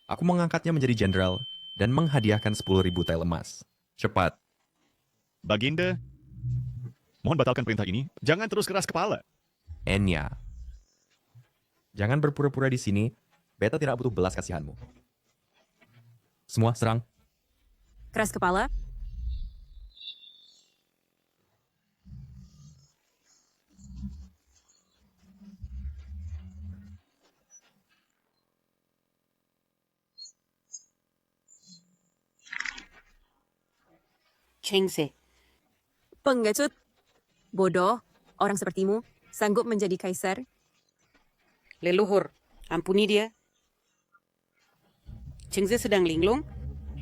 Aku mengangkatnya menjadi jenderal dan menghadiahkan 10.000 tel emas. Cepat. Baginda, mohon batalkan perintah ini. Jangan terus keras kepala. Enya. Jangan berpura-pura di sini. Beta tidak butuh belas kasihanmu. Semua serang. Keras kepala. Chengse. Pengecut. Bodoh. Orang sepertimu sanggup menjadi kaisar. Leluhur, ampuni dia. Chengse sedang linglung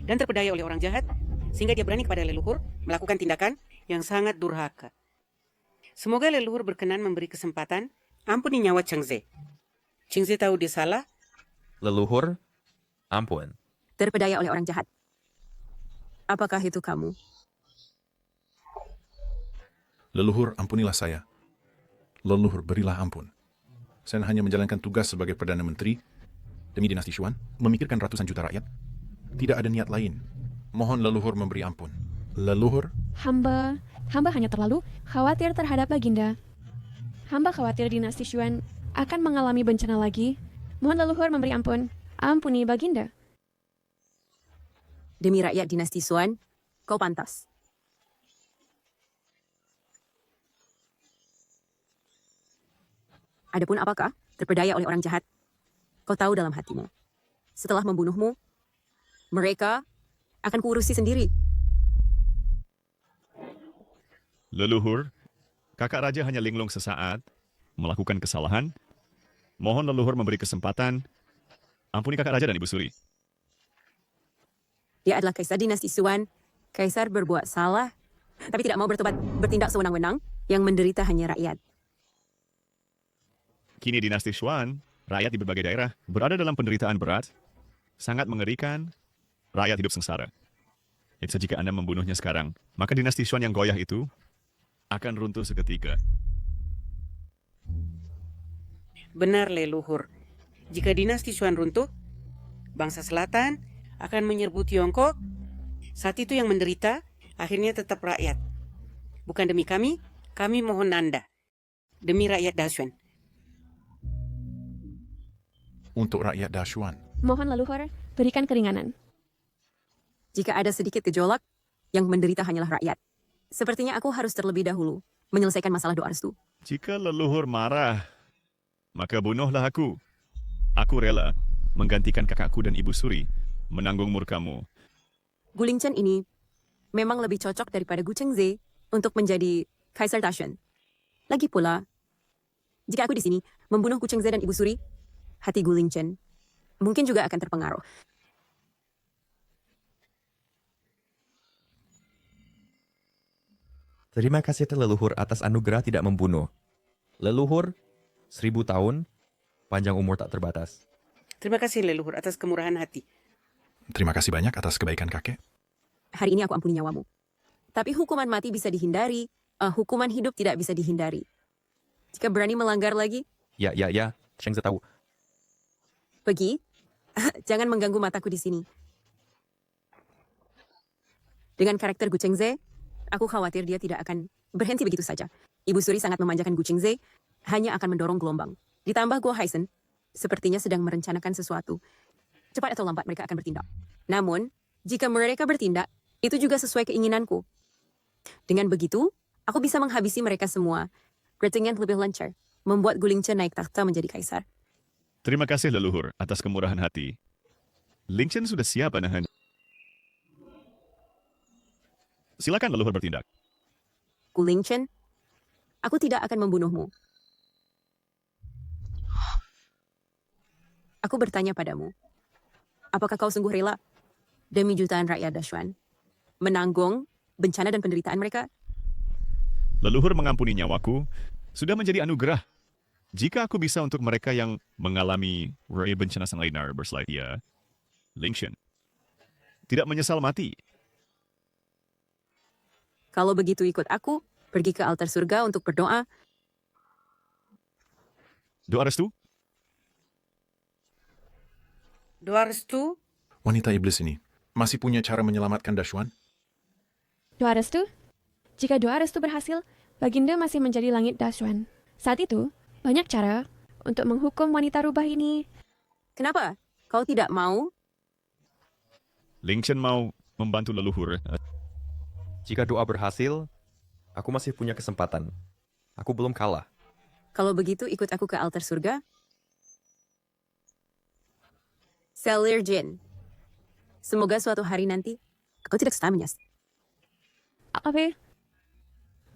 dan terpedaya oleh orang jahat, sehingga dia berani kepada leluhur melakukan tindakan yang sangat durhaka. Semoga leluhur berkenan memberi kesempatan ampuni nyawa Chengse. Chengse tahu dia salah. Leluhur, ampun. Terpedaya oleh orang jahat. Apakah itu kamu? Leluhur, ampunilah saya. Leluhur, berilah ampun. Saya hanya menjalankan tugas sebagai Perdana Menteri demi dinasti Xuan, memikirkan ratusan juta rakyat. Tidak ada niat lain. Mohon leluhur memberi ampun. Leluhur? Hamba hanya terlalu khawatir terhadap Baginda. Hamba khawatir dinasti Xuan akan mengalami bencana lagi. Mohon leluhur memberi ampun. Ampuni Baginda. Demi rakyat dinasti Xuan, kau pantas. Adapun apakah terpedaya oleh orang jahat, kau tahu dalam hatimu. Setelah membunuhmu, mereka akan kuurusi sendiri. Leluhur, kakak raja hanya linglung sesaat, melakukan kesalahan. Mohon leluhur memberi kesempatan. Ampuni kakak raja dan Ibu Suri. Dia adalah kaisar dinasti Suan. Kaisar berbuat salah, tapi tidak mau bertindak sewenang-wenang. Yang menderita hanya rakyat. Kini dinasti Xuan, rakyat di berbagai daerah, berada dalam penderitaan berat, sangat mengerikan, rakyat hidup sengsara. Itu jika Anda membunuhnya sekarang, maka dinasti Xuan yang goyah itu akan runtuh seketika. Benar, leluhur. Jika dinasti Xuan runtuh, bangsa selatan akan menyerbu Tiongkok. Saat itu yang menderita akhirnya tetap rakyat. Bukan demi kami mohon Anda. Demi rakyat Dasuan. Untuk rakyat Dasuan. Mohon leluhur, berikan keringanan. Jika ada sedikit gejolak, yang menderita hanyalah rakyat. Sepertinya aku harus terlebih dahulu menyelesaikan masalah doa restu. Jika leluhur marah, maka bunuhlah aku. Aku rela menggantikan kakakku dan Ibu Suri menanggung murkamu. Gulingchen ini memang lebih cocok daripada Gu Chengze untuk menjadi Kaisar Dasuan. Lagi pula, jika aku di sini membunuh Gu Chengze dan Ibu Suri, hati Gulingchen mungkin juga akan terpengaruh. Terima kasih leluhur atas anugerah tidak membunuh. Leluhur, 1000 tahun, panjang umur tak terbatas. Terima kasih leluhur atas kemurahan hati. Terima kasih banyak atas kebaikan kakek. Hari ini aku ampuni nyawamu. Tapi hukuman mati bisa dihindari, hukuman hidup tidak bisa dihindari. Jika berani melanggar lagi, Ya, Chengze tahu. pergi. Jangan mengganggu mataku di sini. Dengan karakter Gu Chengze, aku khawatir dia tidak akan berhenti begitu saja. Ibu Suri sangat memanjakan Gu Chengze, hanya akan mendorong gelombang. Ditambah Guo Haisen, sepertinya sedang merencanakan sesuatu. Cepat atau lambat mereka akan bertindak. Namun, jika mereka bertindak, itu juga sesuai keinginanku. Dengan begitu, aku bisa menghabisi mereka semua. Pertandingan lebih lancar, membuat Gulingchen naik takhta menjadi kaisar. Terima kasih leluhur atas kemurahan hati. Lingchen sudah siap, Anahan. Silakan leluhur bertindak. Gulingchen, aku tidak akan membunuhmu. Aku bertanya padamu, apakah kau sungguh rela demi jutaan rakyat Dasuan menanggung bencana dan penderitaan mereka? Leluhur mengampuni nyawaku sudah menjadi anugerah. Jika aku bisa untuk mereka yang mengalami bencana sang linar berselayar, Lingchen tidak menyesal mati. Kalau begitu ikut aku, pergi ke altar surga untuk berdoa. Doa restu? Doa restu? Wanita iblis ini masih punya cara menyelamatkan Dasuan? Doa restu? Jika doa restu berhasil, Baginda masih menjadi langit Dasuan. Saat itu, banyak cara untuk menghukum wanita rubah ini. Kenapa? Kau tidak mau? Lingchen mau membantu leluhur. Jika doa berhasil, aku masih punya kesempatan. Aku belum kalah. Kalau begitu ikut aku ke altar surga. Selir Jin. Semoga suatu hari nanti kau tidak setia menyas. Apa?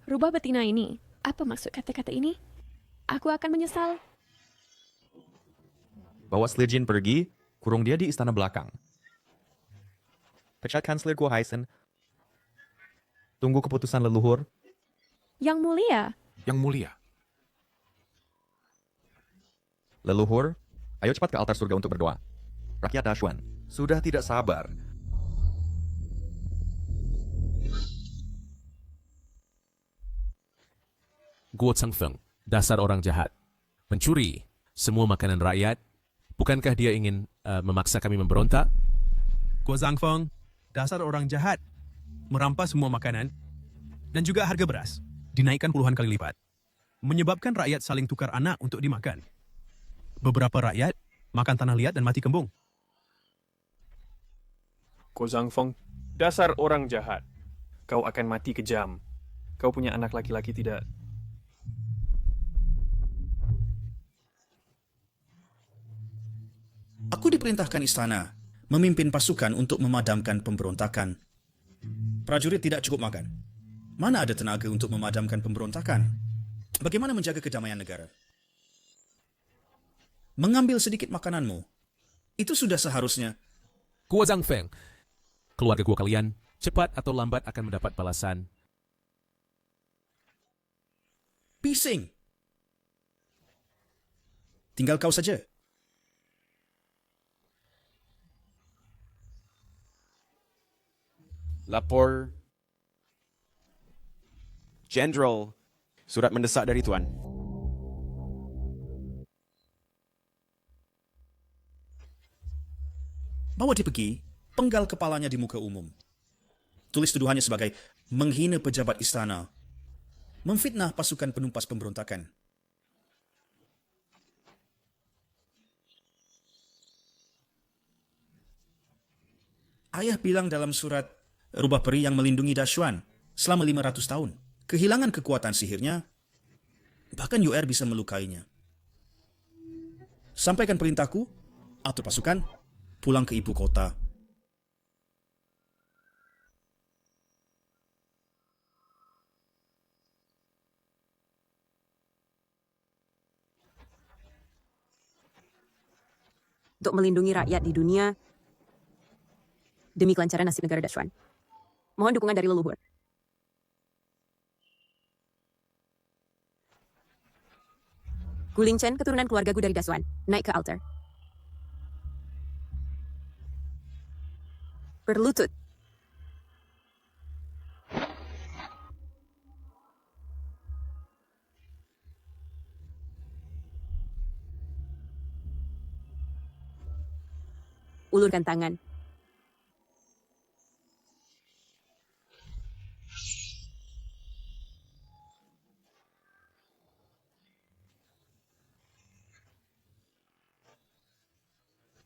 Rubah betina ini? Apa maksud kata-kata ini? Aku akan menyesal. Bawa Selir Jin pergi, kurung dia di istana belakang. Pecat Kanselir Guo Haisen. Tunggu keputusan leluhur. Yang mulia. Yang mulia. Leluhur, ayo cepat ke altar surga untuk berdoa. Rakyat Dasuan sudah tidak sabar. Guo Chengfeng, dasar orang jahat. Mencuri semua makanan rakyat. Bukankah dia ingin memaksa kami memberontak? Guo Zhangfeng, dasar orang jahat. Merampas semua makanan dan juga harga beras dinaikkan puluhan kali lipat. Menyebabkan rakyat saling tukar anak untuk dimakan. Beberapa rakyat makan tanah liat dan mati kembung. Guo Zhangfeng, dasar orang jahat. Kau akan mati kejam. Kau punya anak laki-laki tidak? Aku diperintahkan istana memimpin pasukan untuk memadamkan pemberontakan. Prajurit tidak cukup makan. Mana ada tenaga untuk memadamkan pemberontakan? Bagaimana menjaga kedamaian negara? Mengambil sedikit makananmu, itu sudah seharusnya. Gua Zhang Feng, keluarga gua kalian cepat atau lambat akan mendapat balasan. Pising. Tinggal kau saja. Lapor Jenderal, surat mendesak dari Tuan. Bawa dia pergi, penggal kepalanya di muka umum. Tulis tuduhannya sebagai menghina pejabat istana, memfitnah pasukan penumpas pemberontakan. Ayah bilang dalam surat, rubah peri yang melindungi Dashuan selama 500 tahun. Kehilangan kekuatan sihirnya, bahkan UR bisa melukainya. Sampaikan perintahku, atur pasukan, pulang ke ibu kota. Untuk melindungi rakyat di dunia demi kelancaran nasib negara Dashuan. Mohon dukungan dari leluhur. Guling Chen, keturunan keluargaku dari Dashuan, naik ke altar. Berlutut. Ulurkan tangan.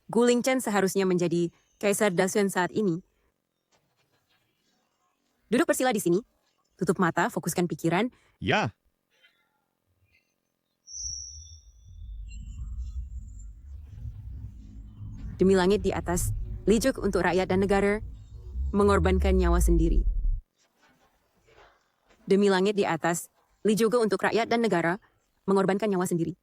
Guling Chen seharusnya menjadi Kaisar Dashuan saat ini. Duduk bersila di sini. Tutup mata, fokuskan pikiran. Ya. Demi langit di atas, Lijuk untuk rakyat dan negara, mengorbankan nyawa sendiri. Demi langit di atas, Lijuk untuk rakyat dan negara, mengorbankan nyawa sendiri.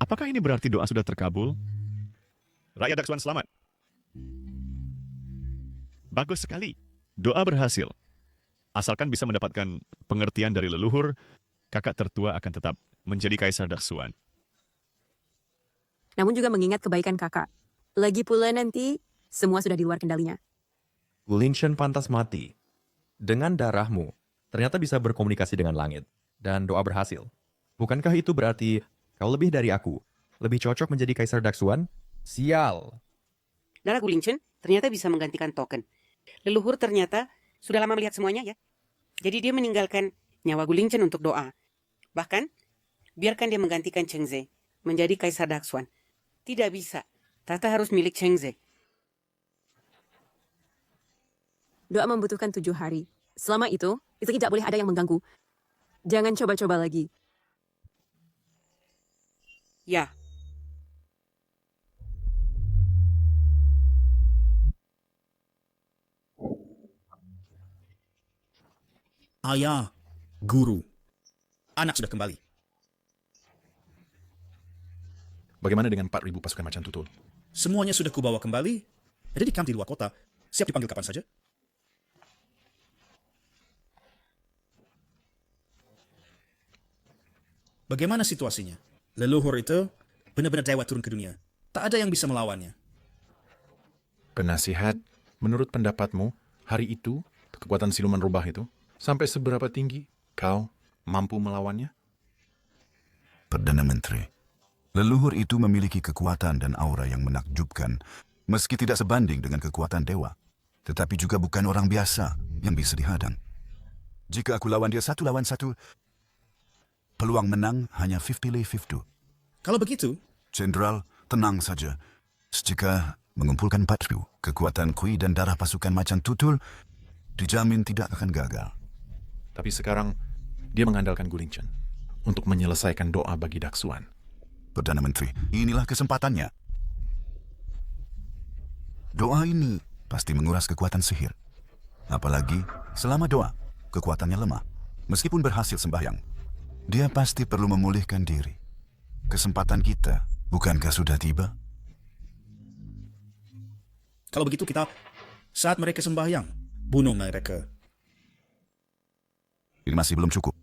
Apakah ini berarti doa sudah terkabul? Rakyat Daksuan selamat. Bagus sekali. Doa berhasil. Asalkan bisa mendapatkan pengertian dari leluhur, kakak tertua akan tetap menjadi Kaisar Daksuan. Namun juga mengingat kebaikan kakak. Lagi pula nanti, semua sudah di luar kendalinya. Guling Chen pantas mati. Dengan darahmu, ternyata bisa berkomunikasi dengan langit. Dan doa berhasil. Bukankah itu berarti kau lebih dari aku? Lebih cocok menjadi Kaisar Daksuan? Sial. Darah Guling Chen ternyata bisa menggantikan token. Leluhur ternyata sudah lama melihat semuanya ya. Jadi dia meninggalkan nyawa Guling Chen untuk doa. Bahkan, biarkan dia menggantikan Cheng Ze menjadi Kaisar Daksuan. Tidak bisa. Tata harus milik Cheng Ze. Doa membutuhkan 7 hari. Selama itu tidak boleh ada yang mengganggu. Jangan coba-coba lagi. Ya. Ayah, guru, anak sudah kembali. Bagaimana dengan 4.000 pasukan macan tutul? Semuanya sudah kubawa kembali. Ada di kamp di luar kota. Siap dipanggil kapan saja. Bagaimana situasinya? Leluhur itu benar-benar dewa turun ke dunia. Tak ada yang bisa melawannya. Penasihat, menurut pendapatmu, hari itu, kekuatan siluman rubah itu, sampai seberapa tinggi kau mampu melawannya? Perdana Menteri, leluhur itu memiliki kekuatan dan aura yang menakjubkan, meski tidak sebanding dengan kekuatan dewa. Tetapi juga bukan orang biasa yang bisa dihadang. Jika aku lawan dia 1 lawan 1, peluang menang hanya 50-50. Kalau begitu, Jenderal, Tenang saja. Jika mengumpulkan 4.000 kekuatan kui dan darah pasukan macan tutul, dijamin tidak akan gagal. Tapi sekarang, dia mengandalkan Gulingchen untuk menyelesaikan doa bagi Daksuan. Perdana Menteri, inilah kesempatannya. Doa ini pasti menguras kekuatan sihir. Apalagi selama doa, kekuatannya lemah. Meskipun berhasil sembahyang, dia pasti perlu memulihkan diri. Kesempatan kita, bukankah sudah tiba? Kalau begitu kita, saat mereka sembahyang, bunuh mereka. Ini masih belum cukup.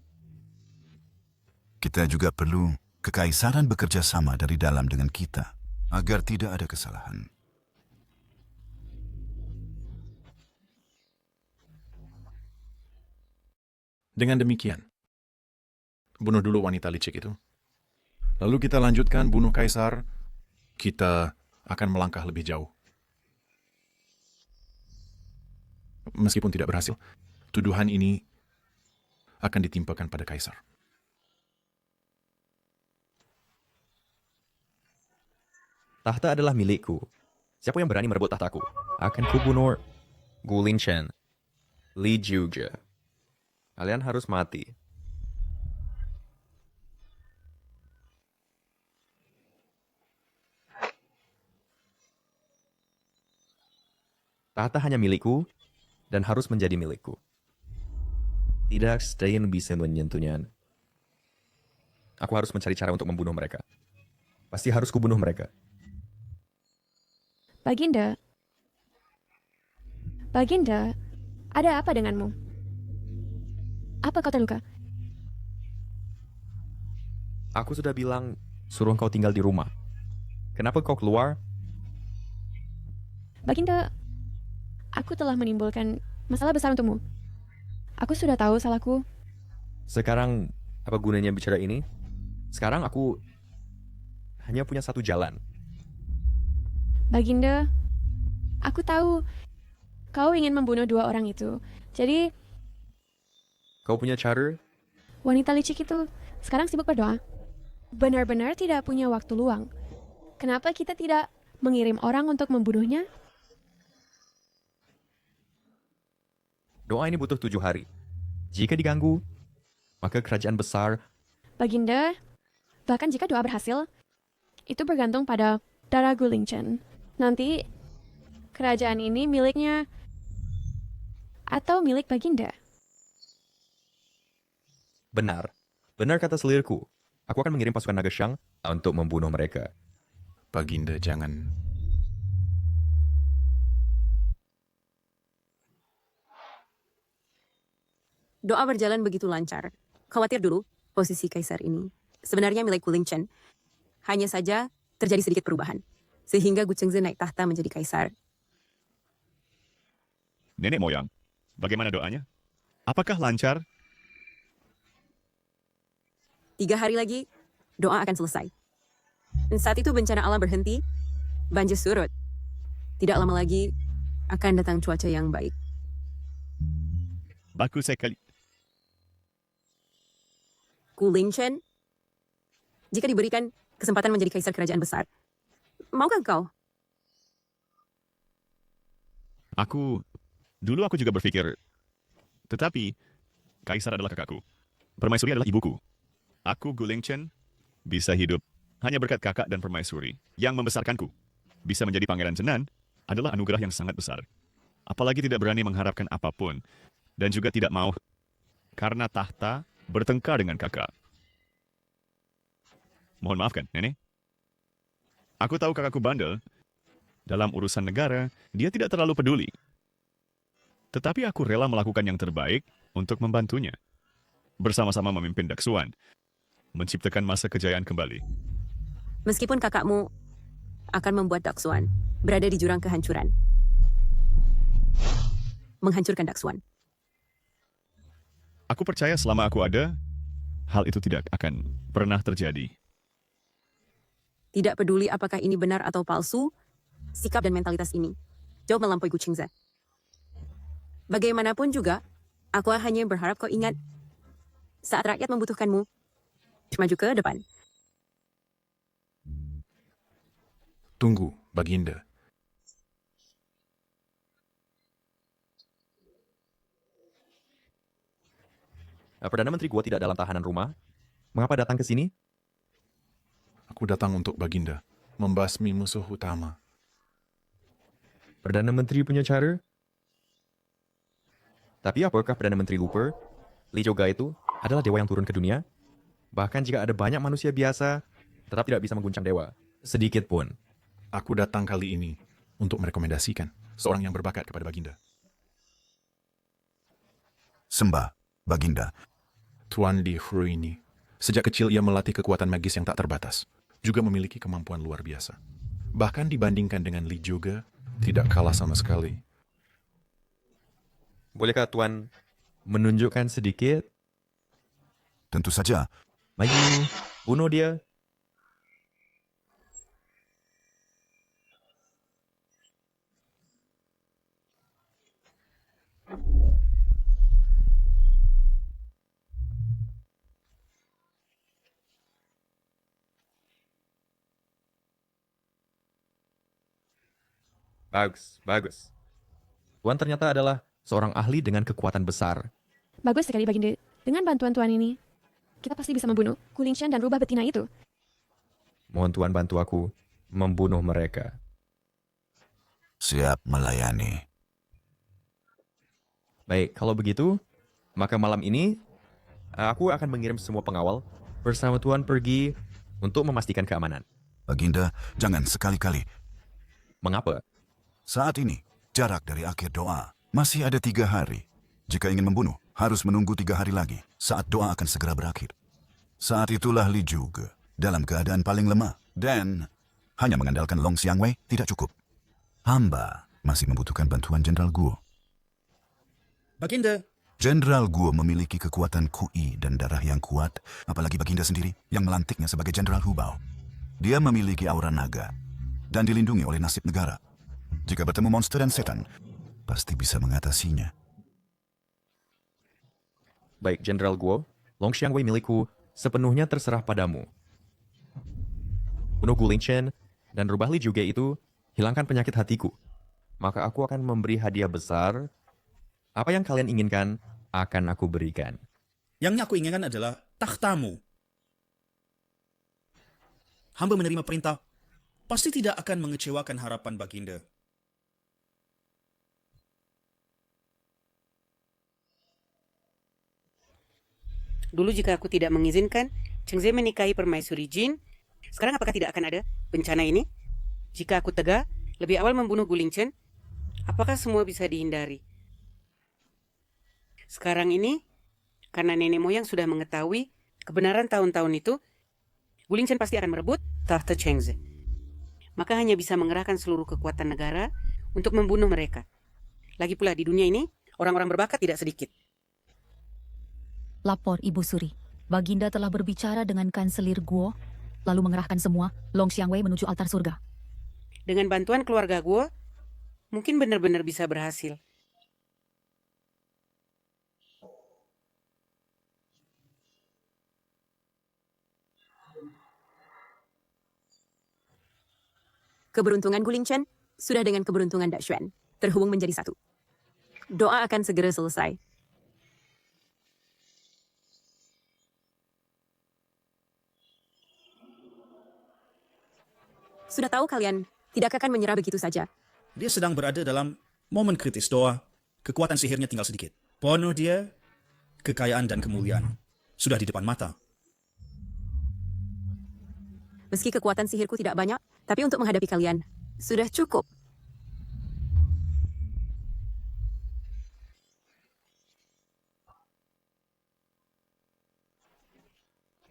Kita juga perlu kekaisaran bekerja sama dari dalam dengan kita, agar tidak ada kesalahan. Dengan demikian, bunuh dulu wanita licik itu. Lalu kita lanjutkan bunuh kaisar, kita akan melangkah lebih jauh. Meskipun tidak berhasil, tuduhan ini akan ditimpakan pada kaisar. Tahta adalah milikku. Siapa yang berani merebut tahtaku? Akan kubunuh Gulingchen, Li Jiuje. Kalian harus mati. Tahta hanya milikku dan harus menjadi milikku. Tidak Stein bisa menyentuhnya. Aku harus mencari cara untuk membunuh mereka. Pasti harus kubunuh mereka. Baginda, ada apa denganmu? Apa kau terluka? Aku sudah bilang suruh kau tinggal di rumah. Kenapa kau keluar? Baginda, aku telah menimbulkan masalah besar untukmu. Aku sudah tahu salahku. Sekarang apa gunanya bicara ini? Sekarang aku hanya punya satu jalan. Baginda, aku tahu kau ingin membunuh 2 orang itu. Jadi, Kau punya cara? wanita licik itu sekarang sibuk berdoa. Benar-benar tidak punya waktu luang. Kenapa kita tidak mengirim orang untuk membunuhnya? Doa ini butuh 7 hari. Jika diganggu, maka kerajaan besar. Baginda, bahkan jika doa berhasil, itu bergantung pada darah Gulingchen. Nanti, kerajaan ini miliknya atau milik Baginda. Benar. Benar kata selirku. Aku akan mengirim pasukan naga Shang untuk membunuh mereka. Baginda, jangan. Doa berjalan begitu lancar. Khawatir dulu posisi kaisar ini. Sebenarnya milik Gulingchen. Hanya saja terjadi sedikit perubahan. Sehingga Gu Chengzi naik tahta menjadi kaisar. Nenek moyang, bagaimana doanya? Apakah lancar? 3 hari lagi, doa akan selesai. Dan saat itu bencana alam berhenti, banjir surut. Tidak lama lagi, akan datang cuaca yang baik. Bagus sekali. Gulingchen, jika diberikan kesempatan menjadi kaisar kerajaan besar, maukah kau? Dulu aku juga berpikir, tetapi kaisar adalah kakakku. Permaisuri adalah ibuku. Aku, Gulingchen, bisa hidup hanya berkat kakak dan permaisuri yang membesarkanku. Bisa menjadi pangeran Zenan adalah anugerah yang sangat besar. Apalagi tidak berani mengharapkan apapun, dan juga tidak mau karena tahta bertengkar dengan kakak. Mohon maafkan, Nenek. Aku tahu kakakku bandel. Dalam urusan negara, dia tidak terlalu peduli. Tetapi aku rela melakukan yang terbaik untuk membantunya. Bersama-sama memimpin Daksuan, menciptakan masa kejayaan kembali. Meskipun kakakmu akan membuat Daksuan berada di jurang kehancuran. Menghancurkan Daksuan. Aku percaya selama aku ada, hal itu tidak akan pernah terjadi. Tidak peduli apakah ini benar atau palsu, sikap dan mentalitas ini jauh melampaui Gu Chengzi. Bagaimanapun juga, aku hanya berharap kau ingat saat rakyat membutuhkanmu, maju ke depan. Tunggu, Baginda. Perdana Menteri gua tidak dalam tahanan rumah. Mengapa datang ke sini? Aku datang untuk Baginda, membasmi musuh utama. Perdana Menteri punya cara? Tapi apakah Perdana Menteri lupa? Li Joga itu adalah dewa yang turun ke dunia. Bahkan jika ada banyak manusia biasa, tetap tidak bisa mengguncang dewa. Sedikit pun. Aku datang kali ini untuk merekomendasikan seorang yang berbakat kepada Baginda. Sembah, Baginda. Tuan Li Hu ini, sejak kecil ia melatih kekuatan magis yang tak terbatas. Juga memiliki kemampuan luar biasa. Bahkan dibandingkan dengan Li Joga, tidak kalah sama sekali. Bolehkah Tuan menunjukkan sedikit? Tentu saja. Maju, bunuh dia. Bagus, bagus. Tuan ternyata adalah seorang ahli dengan kekuatan besar. Bagus sekali, Baginda. Dengan bantuan Tuan ini, kita pasti bisa membunuh Gulingshan dan rubah betina itu. Mohon Tuan bantu aku membunuh mereka. Siap melayani. Baik, kalau begitu, maka malam ini aku akan mengirim semua pengawal bersama Tuan pergi untuk memastikan keamanan. Baginda, jangan sekali-kali. Mengapa? Saat ini, jarak dari akhir doa masih ada 3 hari. Jika ingin membunuh, harus menunggu 3 hari lagi saat doa akan segera berakhir. Saat itulah Li juga dalam keadaan paling lemah. Dan hanya mengandalkan Long Xiangwei tidak cukup. Hamba masih membutuhkan bantuan Jenderal Guo. Baginda, Jenderal Guo memiliki kekuatan Kui dan darah yang kuat, apalagi Baginda sendiri yang melantiknya sebagai Jenderal Hubao. Dia memiliki aura naga dan dilindungi oleh nasib negara. Jika bertemu monster dan setan, pasti bisa mengatasinya. Baik, Jenderal Guo, Long Xiangwei milikku sepenuhnya terserah padamu. Bunuh Gulingshan dan rubah Li juga itu, hilangkan penyakit hatiku. Maka aku akan memberi hadiah besar. Apa yang kalian inginkan, akan aku berikan. yang aku inginkan adalah takhtamu. Hamba menerima perintah, pasti tidak akan mengecewakan harapan Baginda. Dulu jika aku tidak mengizinkan Cheng Ze menikahi permaisuri Jin, sekarang apakah tidak akan ada bencana ini? Jika aku tegak, lebih awal membunuh Gulingshan, apakah semua bisa dihindari? Sekarang ini, karena nenek moyang sudah mengetahui kebenaran tahun-tahun itu, Gulingshan pasti akan merebut tahta Cheng Ze. Maka hanya bisa mengerahkan seluruh kekuatan negara untuk membunuh mereka. Lagi pula di dunia ini, orang-orang berbakat tidak sedikit. Lapor Ibu Suri. Baginda telah berbicara dengan Kanselir Guo, lalu mengerahkan semua Long Xiangwei menuju altar surga. Dengan bantuan keluarga Guo, mungkin benar-benar bisa berhasil. Keberuntungan Gulingshan sudah dengan keberuntungan Daxuan terhubung menjadi satu. Doa akan segera selesai. Sudah tahu kalian tidak akan menyerah begitu saja. Dia sedang berada dalam momen kritis doa. Kekuatan sihirnya tinggal sedikit. Penuh dia, kekayaan dan kemuliaan sudah di depan mata. Meski kekuatan sihirku tidak banyak, tapi untuk menghadapi kalian, sudah cukup.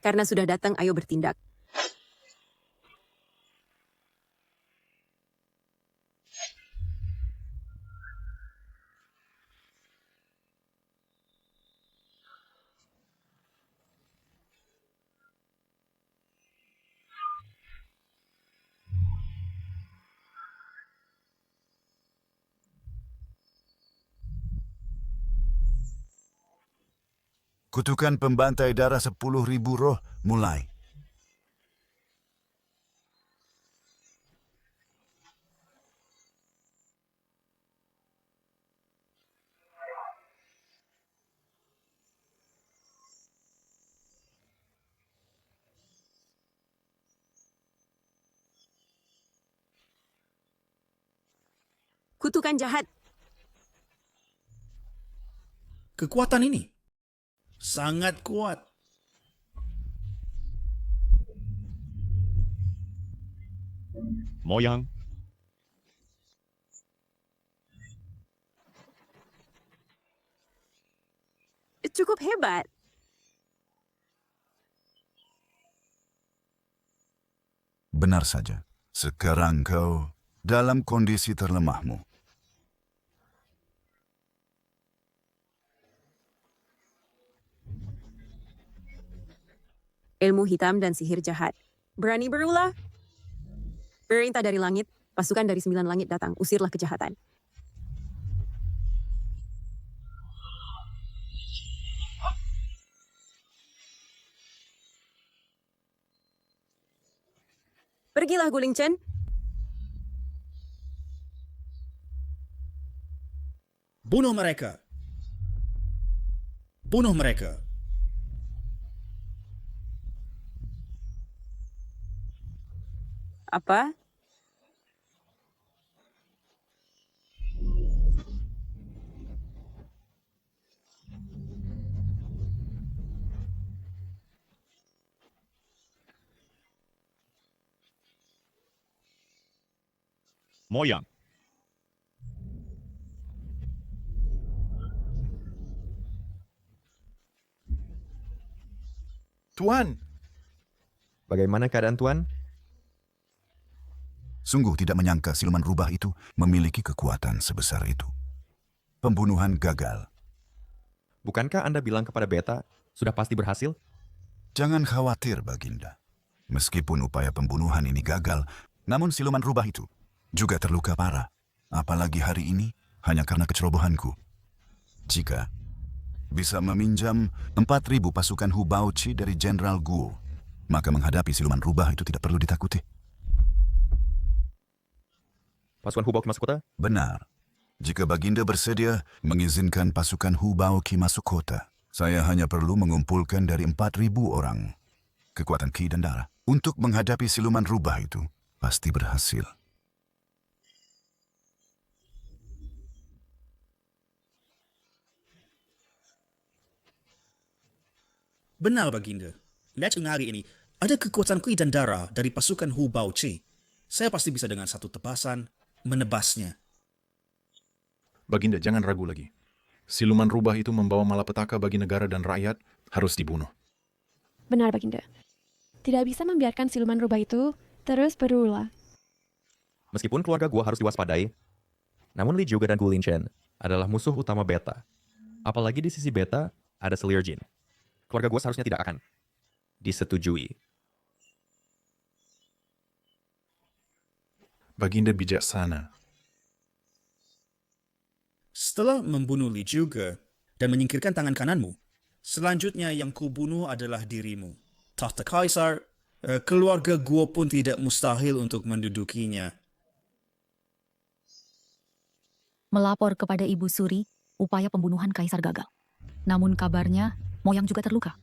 Karena sudah datang, ayo bertindak. Kutukan pembantai darah 10.000 roh mulai. Kutukan jahat. Kekuatan ini sangat kuat. Moyang, Cukup hebat. Benar saja. Sekarang kau dalam kondisi terlemahmu. Ilmu hitam dan sihir jahat. Berani berulah? Perintah dari langit, pasukan dari 9 langit datang, usirlah kejahatan. Pergilah Guling Chen. Bunuh mereka. Bunuh mereka. Apa? Moyang, Tuan, Bagaimana keadaan Tuan? Sungguh tidak menyangka siluman rubah itu memiliki kekuatan sebesar itu. Pembunuhan gagal. Bukankah Anda bilang kepada Beta sudah pasti berhasil? Jangan khawatir, Baginda. Meskipun upaya pembunuhan ini gagal, namun siluman rubah itu juga terluka parah. Apalagi hari ini hanya karena kecerobohanku. Jika bisa meminjam 4.000 pasukan Hubauchi dari Jenderal Guo, maka menghadapi siluman rubah itu tidak perlu ditakuti. Pasukan Hubauchi masuk kota? Benar. Jika Baginda bersedia mengizinkan pasukan Hubauchi masuk kota, saya hanya perlu mengumpulkan dari 4.000 orang kekuatan ki dan darah. Untuk menghadapi siluman rubah itu, pasti berhasil. Benar, Baginda. Lihat hari ini, ada kekuatan ki dan darah dari pasukan Hubauchi. Saya pasti bisa dengan satu tebasan menebasnya. Baginda, jangan ragu lagi. Siluman rubah itu membawa malapetaka bagi negara dan rakyat, harus dibunuh. Benar, Baginda. Tidak bisa membiarkan siluman rubah itu terus berulah. Meskipun keluarga gua harus diwaspadai, namun Li Juga dan Gu Linchen adalah musuh utama Beta. Apalagi di sisi Beta ada selir jin. Keluarga gua seharusnya tidak akan disetujui. Baginda bijaksana. Setelah membunuh Li Juga dan menyingkirkan tangan kananmu, selanjutnya yang kubunuh adalah dirimu. Tahta Kaisar, keluarga Guo pun tidak mustahil untuk mendudukinya. Melapor kepada Ibu Suri, upaya pembunuhan Kaisar gagal. Namun kabarnya, Moyang juga terluka.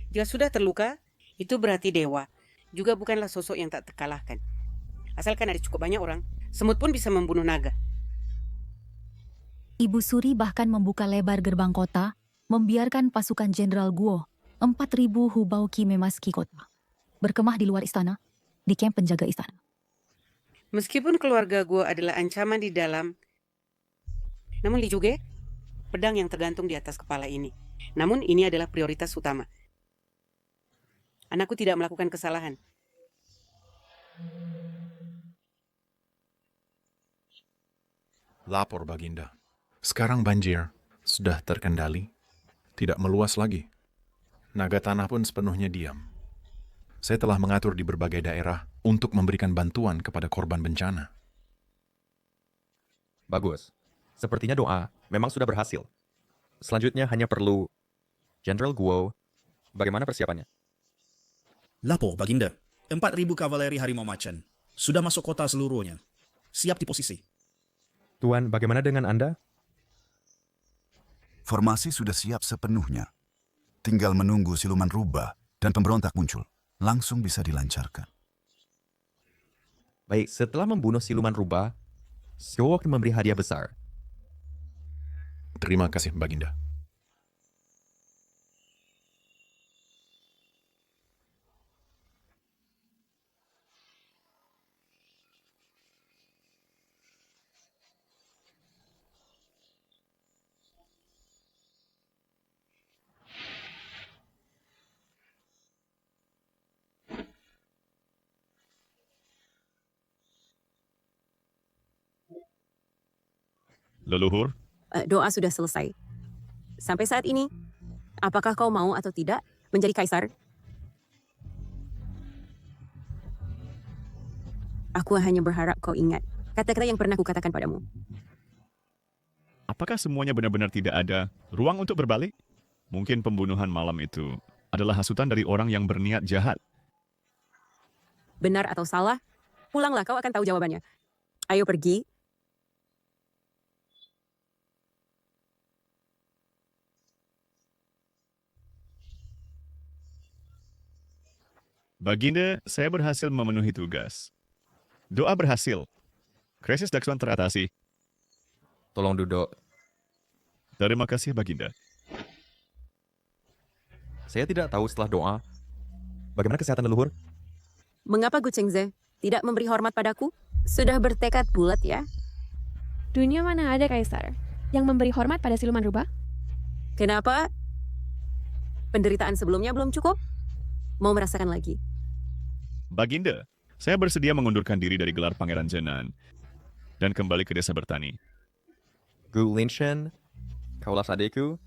Jika sudah terluka, itu berarti dewa. Juga bukanlah sosok yang tak terkalahkan. Asalkan ada cukup banyak orang, semut pun bisa membunuh naga. Ibu Suri bahkan membuka lebar gerbang kota, membiarkan pasukan Jenderal Guo, 4.000 Hubauchi memasuki kota. Berkemah di luar istana, di kamp penjaga istana. Meskipun keluarga gue adalah ancaman di dalam, namun Li Juga, pedang yang tergantung di atas kepala ini. Namun ini adalah prioritas utama. Anakku tidak melakukan kesalahan. Lapor, Baginda. Sekarang banjir sudah terkendali, tidak meluas lagi. Naga tanah pun sepenuhnya diam. Saya telah mengatur di berbagai daerah untuk memberikan bantuan kepada korban bencana. Bagus. Sepertinya doa memang sudah berhasil. Selanjutnya hanya perlu Jenderal Guo. Bagaimana persiapannya? Lapor, Baginda. 4.000 kavaleri harimau macan. Sudah masuk kota seluruhnya. Siap di posisi. Tuan, bagaimana dengan Anda? Formasi sudah siap sepenuhnya. Tinggal menunggu siluman rubah dan pemberontak muncul. Langsung bisa dilancarkan. Baik, setelah membunuh siluman rubah, Xiao akan memberi hadiah besar. Terima kasih, Baginda. Leluhur, Doa sudah selesai. Sampai saat ini, apakah kau mau atau tidak menjadi kaisar? Aku hanya berharap kau ingat kata-kata yang pernah kukatakan padamu. apakah semuanya benar-benar tidak ada ruang untuk berbalik? Mungkin pembunuhan malam itu adalah hasutan dari orang yang berniat jahat. Benar atau salah? Pulanglah, kau akan tahu jawabannya. Ayo pergi. Baginda, saya berhasil memenuhi tugas. Doa berhasil. Krisis Daksuan teratasi. Tolong duduk. Terima kasih, Baginda. Saya tidak tahu setelah doa, bagaimana kesehatan leluhur? Mengapa Gu Chengze tidak memberi hormat padaku? Sudah bertekad bulat ya? Dunia mana ada kaisar yang memberi hormat pada siluman rubah? Kenapa? Penderitaan sebelumnya belum cukup? Mau merasakan lagi? Baginda, saya bersedia mengundurkan diri dari gelar Pangeran Zenan dan kembali ke desa bertani. Gu Linshen, kaulah adikku.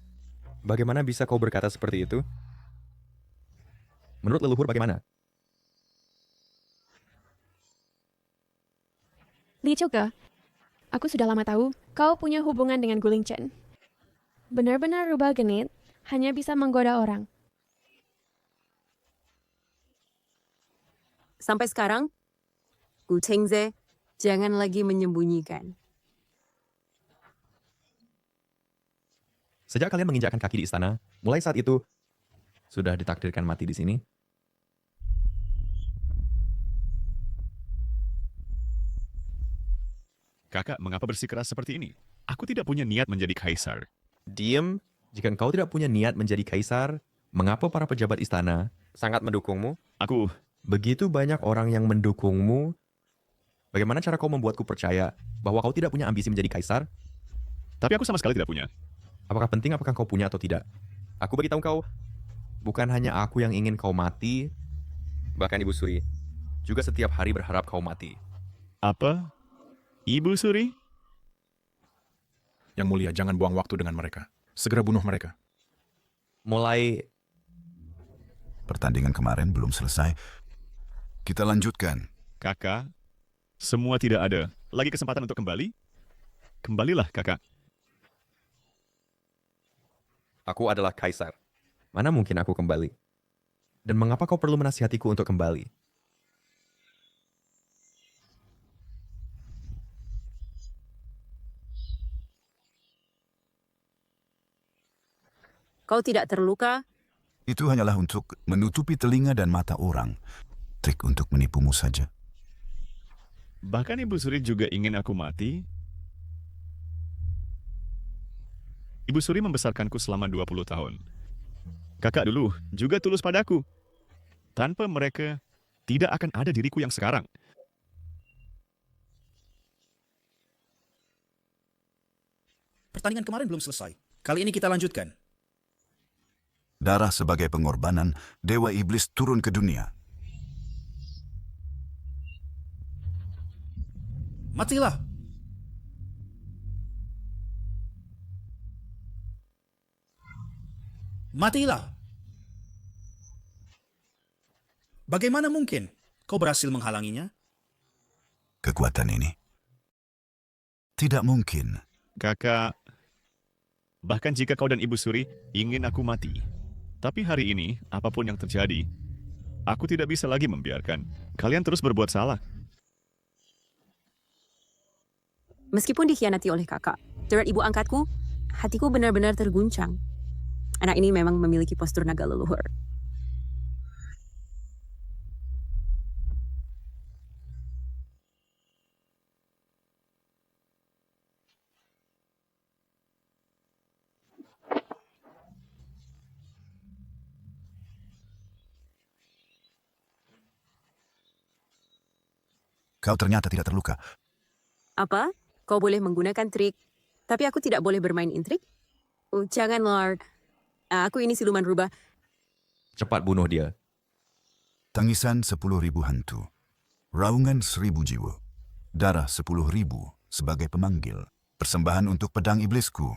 Bagaimana bisa kau berkata seperti itu? Menurut leluhur bagaimana? Li Chuge, aku sudah lama tahu kau punya hubungan dengan Guling Chen. Benar-benar rubah genit hanya bisa menggoda orang. Sampai sekarang, Gu Chengze jangan lagi menyembunyikan. Sejak kalian menginjakkan kaki di istana, mulai saat itu, sudah ditakdirkan mati di sini. Kakak, mengapa bersikeras seperti ini? Aku tidak punya niat menjadi kaisar. Diam, jika engkau tidak punya niat menjadi kaisar, mengapa para pejabat istana sangat mendukungmu? Aku... Begitu banyak orang yang mendukungmu, bagaimana cara kau membuatku percaya bahwa kau tidak punya ambisi menjadi kaisar? Tapi aku sama sekali tidak punya. Apakah penting apakah kau punya atau tidak? Aku beritahu kau, bukan hanya aku yang ingin kau mati, bahkan Ibu Suri juga setiap hari berharap kau mati. Apa? Ibu Suri? Yang mulia, jangan buang waktu dengan mereka. Segera bunuh mereka. Mulai... Pertandingan kemarin belum selesai. Kita lanjutkan. Kakak, semua tidak ada. Lagi kesempatan untuk kembali? Kembalilah, kakak. Aku adalah kaisar. Mana mungkin aku kembali? Dan mengapa kau perlu menasihatiku untuk kembali? Kau tidak terluka? Itu hanyalah untuk menutupi telinga dan mata orang. Trik untuk menipumu saja. Bahkan Ibu Suri juga ingin aku mati. Ibu Suri membesarkanku selama 20 tahun. Kakak dulu juga tulus padaku. Tanpa mereka, tidak akan ada diriku yang sekarang. Pertandingan kemarin belum selesai. Kali ini kita lanjutkan. Darah sebagai pengorbanan, Dewa Iblis turun ke dunia. Matilah! Matilah! Bagaimana mungkin kau berhasil menghalanginya? Kekuatan ini tidak mungkin. Kakak, bahkan jika kau dan Ibu Suri ingin aku mati, tapi hari ini, apapun yang terjadi, aku tidak bisa lagi membiarkan kalian terus berbuat salah. Meskipun dikhianati oleh kakak, jerat ibu angkatku, hatiku benar-benar terguncang. Anak ini memang memiliki postur naga leluhur. Kau ternyata tidak terluka. Apa? Kau boleh menggunakan trik, tapi aku tidak boleh bermain intrik? Oh, jangan, Lord. Aku ini siluman rubah. Cepat bunuh dia. Tangisan 10.000 hantu. Raungan 1.000 jiwa. Darah 10.000 sebagai pemanggil. Persembahan untuk pedang iblisku.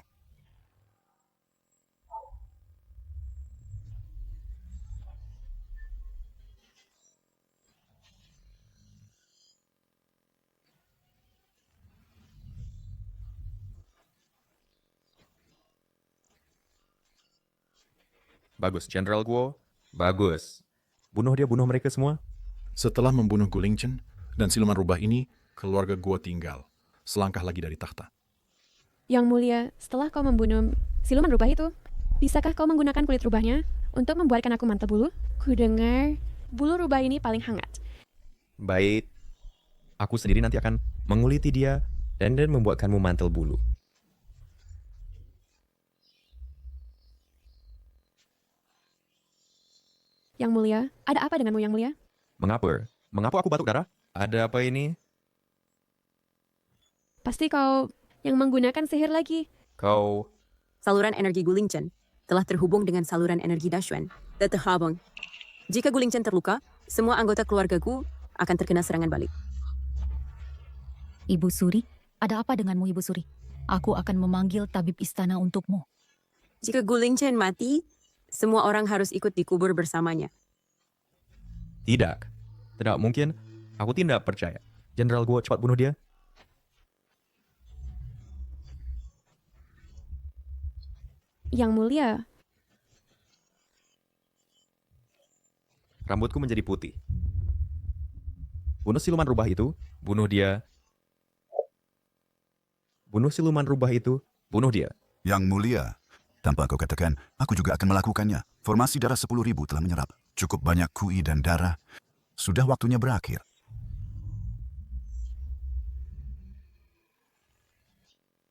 Bagus, Jenderal Guo. Bagus. Bunuh dia, bunuh mereka semua. Setelah membunuh Gulingchen dan siluman rubah ini, keluarga Guo tinggal. Selangkah lagi dari takhta. Yang mulia, setelah kau membunuh siluman rubah itu, bisakah kau menggunakan kulit rubahnya untuk membuatkan aku mantel bulu? Kudengar, bulu rubah ini paling hangat. Baik. Aku sendiri nanti akan menguliti dia dan membuatkanmu mantel bulu. Yang mulia, ada apa denganmu yang mulia? Mengapa? Mengapa aku batuk darah? Ada apa ini? Pasti kau yang menggunakan sihir lagi. Kau... Saluran energi Gulingchen telah terhubung dengan saluran energi Dashun. Terhubung. Jika Gulingchen terluka, semua anggota keluargaku akan terkena serangan balik. Ibu Suri, ada apa denganmu Ibu Suri? Aku akan memanggil tabib istana untukmu. Jika Gulingchen mati, semua orang harus ikut dikubur bersamanya. Tidak. Tidak mungkin. Aku tidak percaya. Jenderal Guo, cepat bunuh dia. Yang mulia, Rambutku menjadi putih. Bunuh siluman rubah itu, bunuh dia. Bunuh siluman rubah itu, bunuh dia. Yang mulia, tanpa kau katakan, aku juga akan melakukannya. Formasi darah 10.000 telah menyerap. Cukup banyak kui dan darah. Sudah waktunya berakhir.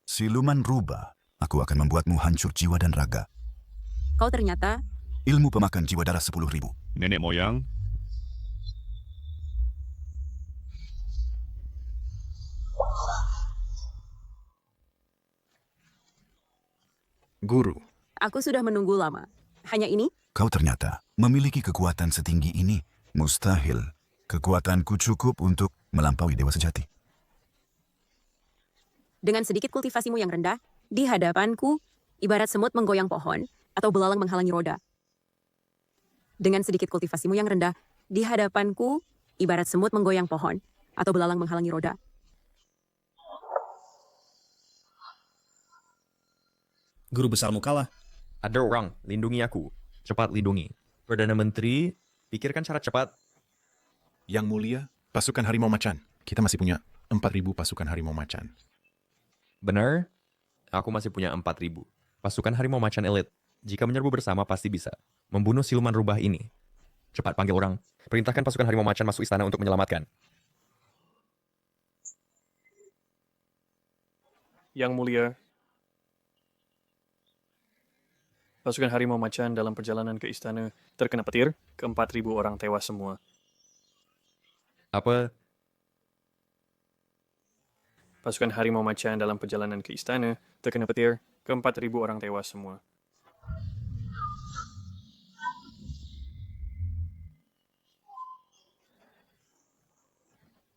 Siluman rubah, aku akan membuatmu hancur jiwa dan raga. Kau ternyata... Ilmu pemakan jiwa darah 10.000. Nenek moyang, Guru, Aku sudah menunggu lama. Hanya ini? Kau ternyata memiliki kekuatan setinggi ini. Mustahil. Kekuatanku cukup untuk melampaui dewa sejati. Dengan sedikit kultivasimu yang rendah, di hadapanku, ibarat semut menggoyang pohon atau belalang menghalangi roda. Dengan sedikit kultivasimu yang rendah, di hadapanku, ibarat semut menggoyang pohon atau belalang menghalangi roda. Guru besarmu kalah. Ada orang, lindungi aku. Cepat lindungi. Perdana Menteri, pikirkan cara cepat. Yang mulia, pasukan harimau macan. Kita masih punya 4.000 pasukan harimau macan. Benar? Aku masih punya 4.000. Pasukan harimau macan elit. Jika menyerbu bersama pasti bisa. Membunuh siluman rubah ini. Cepat panggil orang. Perintahkan pasukan harimau macan masuk istana untuk menyelamatkan. Yang mulia, pasukan harimau macan dalam perjalanan ke istana terkena petir, ke-4.000 orang tewas semua. Apa? Pasukan harimau macan dalam perjalanan ke istana terkena petir, ke-4.000 orang tewas semua.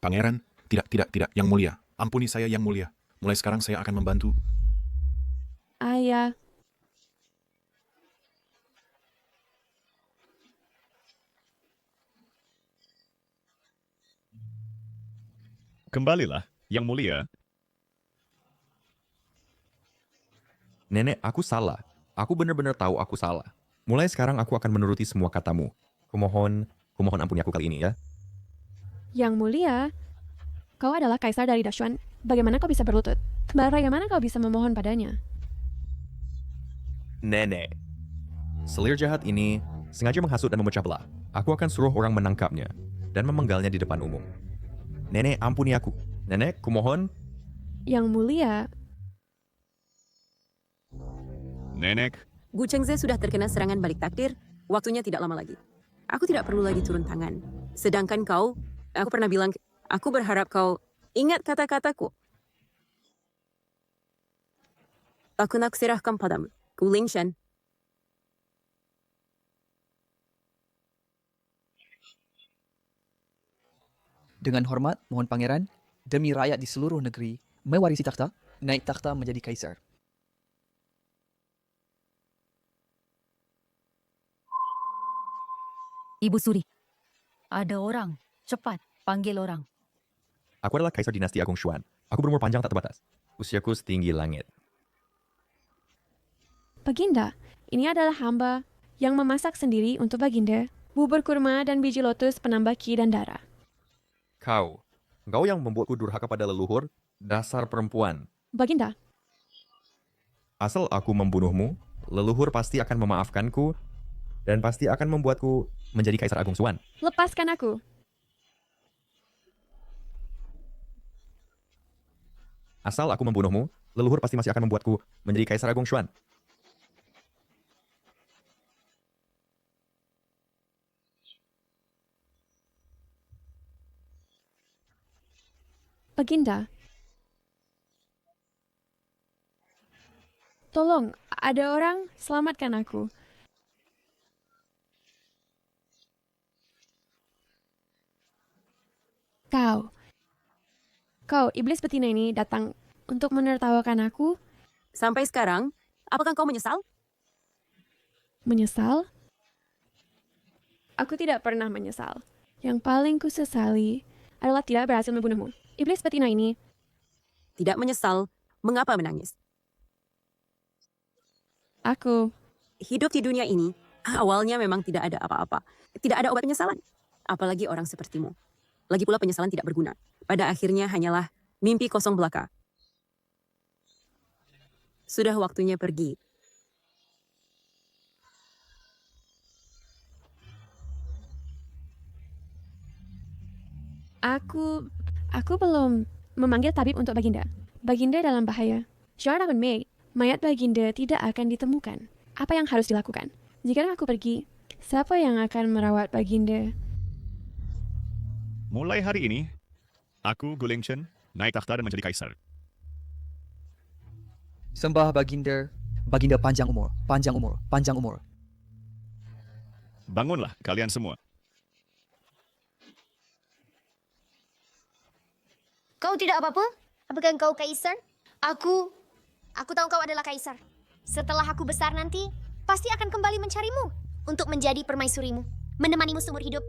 Pangeran, tidak, Yang Mulia. Ampuni saya, Yang Mulia. Mulai sekarang saya akan membantu. Ayah. kembalilah, Yang Mulia. Nenek, aku salah. Aku benar-benar tahu aku salah. Mulai sekarang aku akan menuruti semua katamu. Kumohon ampuni aku kali ini ya. Yang mulia, kau adalah kaisar dari Dashun. Bagaimana kau bisa berlutut? Bagaimana kau bisa memohon padanya? Nenek, selir jahat ini sengaja menghasut dan memecah belah. Aku akan suruh orang menangkapnya dan memenggalnya di depan umum. Nenek, ampuni aku. Nenek, kumohon. Yang mulia, Nenek, Gu Chengze sudah terkena serangan balik takdir, waktunya tidak lama lagi. Aku tidak perlu lagi turun tangan. Sedangkan kau, aku pernah bilang, Aku berharap kau ingat kata-kataku. Aku nak serahkan padamu, Guling Shen. Dengan hormat, mohon pangeran, demi rakyat di seluruh negeri, mewarisi takhta, naik takhta menjadi kaisar. Ibu Suri, ada orang. Cepat, panggil orang. Aku adalah kaisar dinasti Agung Xuan. Aku berumur panjang tak terbatas. Usiaku setinggi langit. Baginda, ini adalah hamba yang memasak sendiri untuk Baginda bubur kurma dan biji lotus penambah ki dan darah. Kau yang membuatku durhaka pada leluhur, dasar perempuan. Baginda, Asal aku membunuhmu, leluhur pasti akan memaafkanku dan pasti akan membuatku menjadi kaisar Agung Xuan. lepaskan aku. Asal aku membunuhmu, leluhur pasti masih akan membuatku menjadi kaisar Agung Xuan. Baginda, tolong, ada orang selamatkan aku. Kau, iblis betina ini datang untuk menertawakan aku. Sampai sekarang, apakah kau menyesal? Menyesal? Aku tidak pernah menyesal. Yang paling kusesali adalah tidak berhasil membunuhmu. Iblis betina ini tidak menyesal. Mengapa menangis? Aku hidup di dunia ini, awalnya memang tidak ada apa-apa. Tidak ada obat penyesalan. Apalagi orang sepertimu. Lagi pula penyesalan tidak berguna. Pada akhirnya hanyalah mimpi kosong belaka. Sudah waktunya pergi. Aku belum memanggil tabib untuk Baginda. Baginda dalam bahaya. Syarat akan Mei, mayat Baginda tidak akan ditemukan. Apa yang harus dilakukan? Jika aku pergi, siapa yang akan merawat Baginda? Mulai hari ini, aku Guling Chen naik takhta dan menjadi kaisar. Sembah Baginda, Baginda panjang umur, panjang umur, panjang umur. Bangunlah kalian semua. Kau tidak apa-apa? Apakah kau kaisar? Aku tahu kau adalah kaisar. Setelah aku besar nanti, pasti akan kembali mencarimu untuk menjadi permaisurimu, menemanimu seumur hidup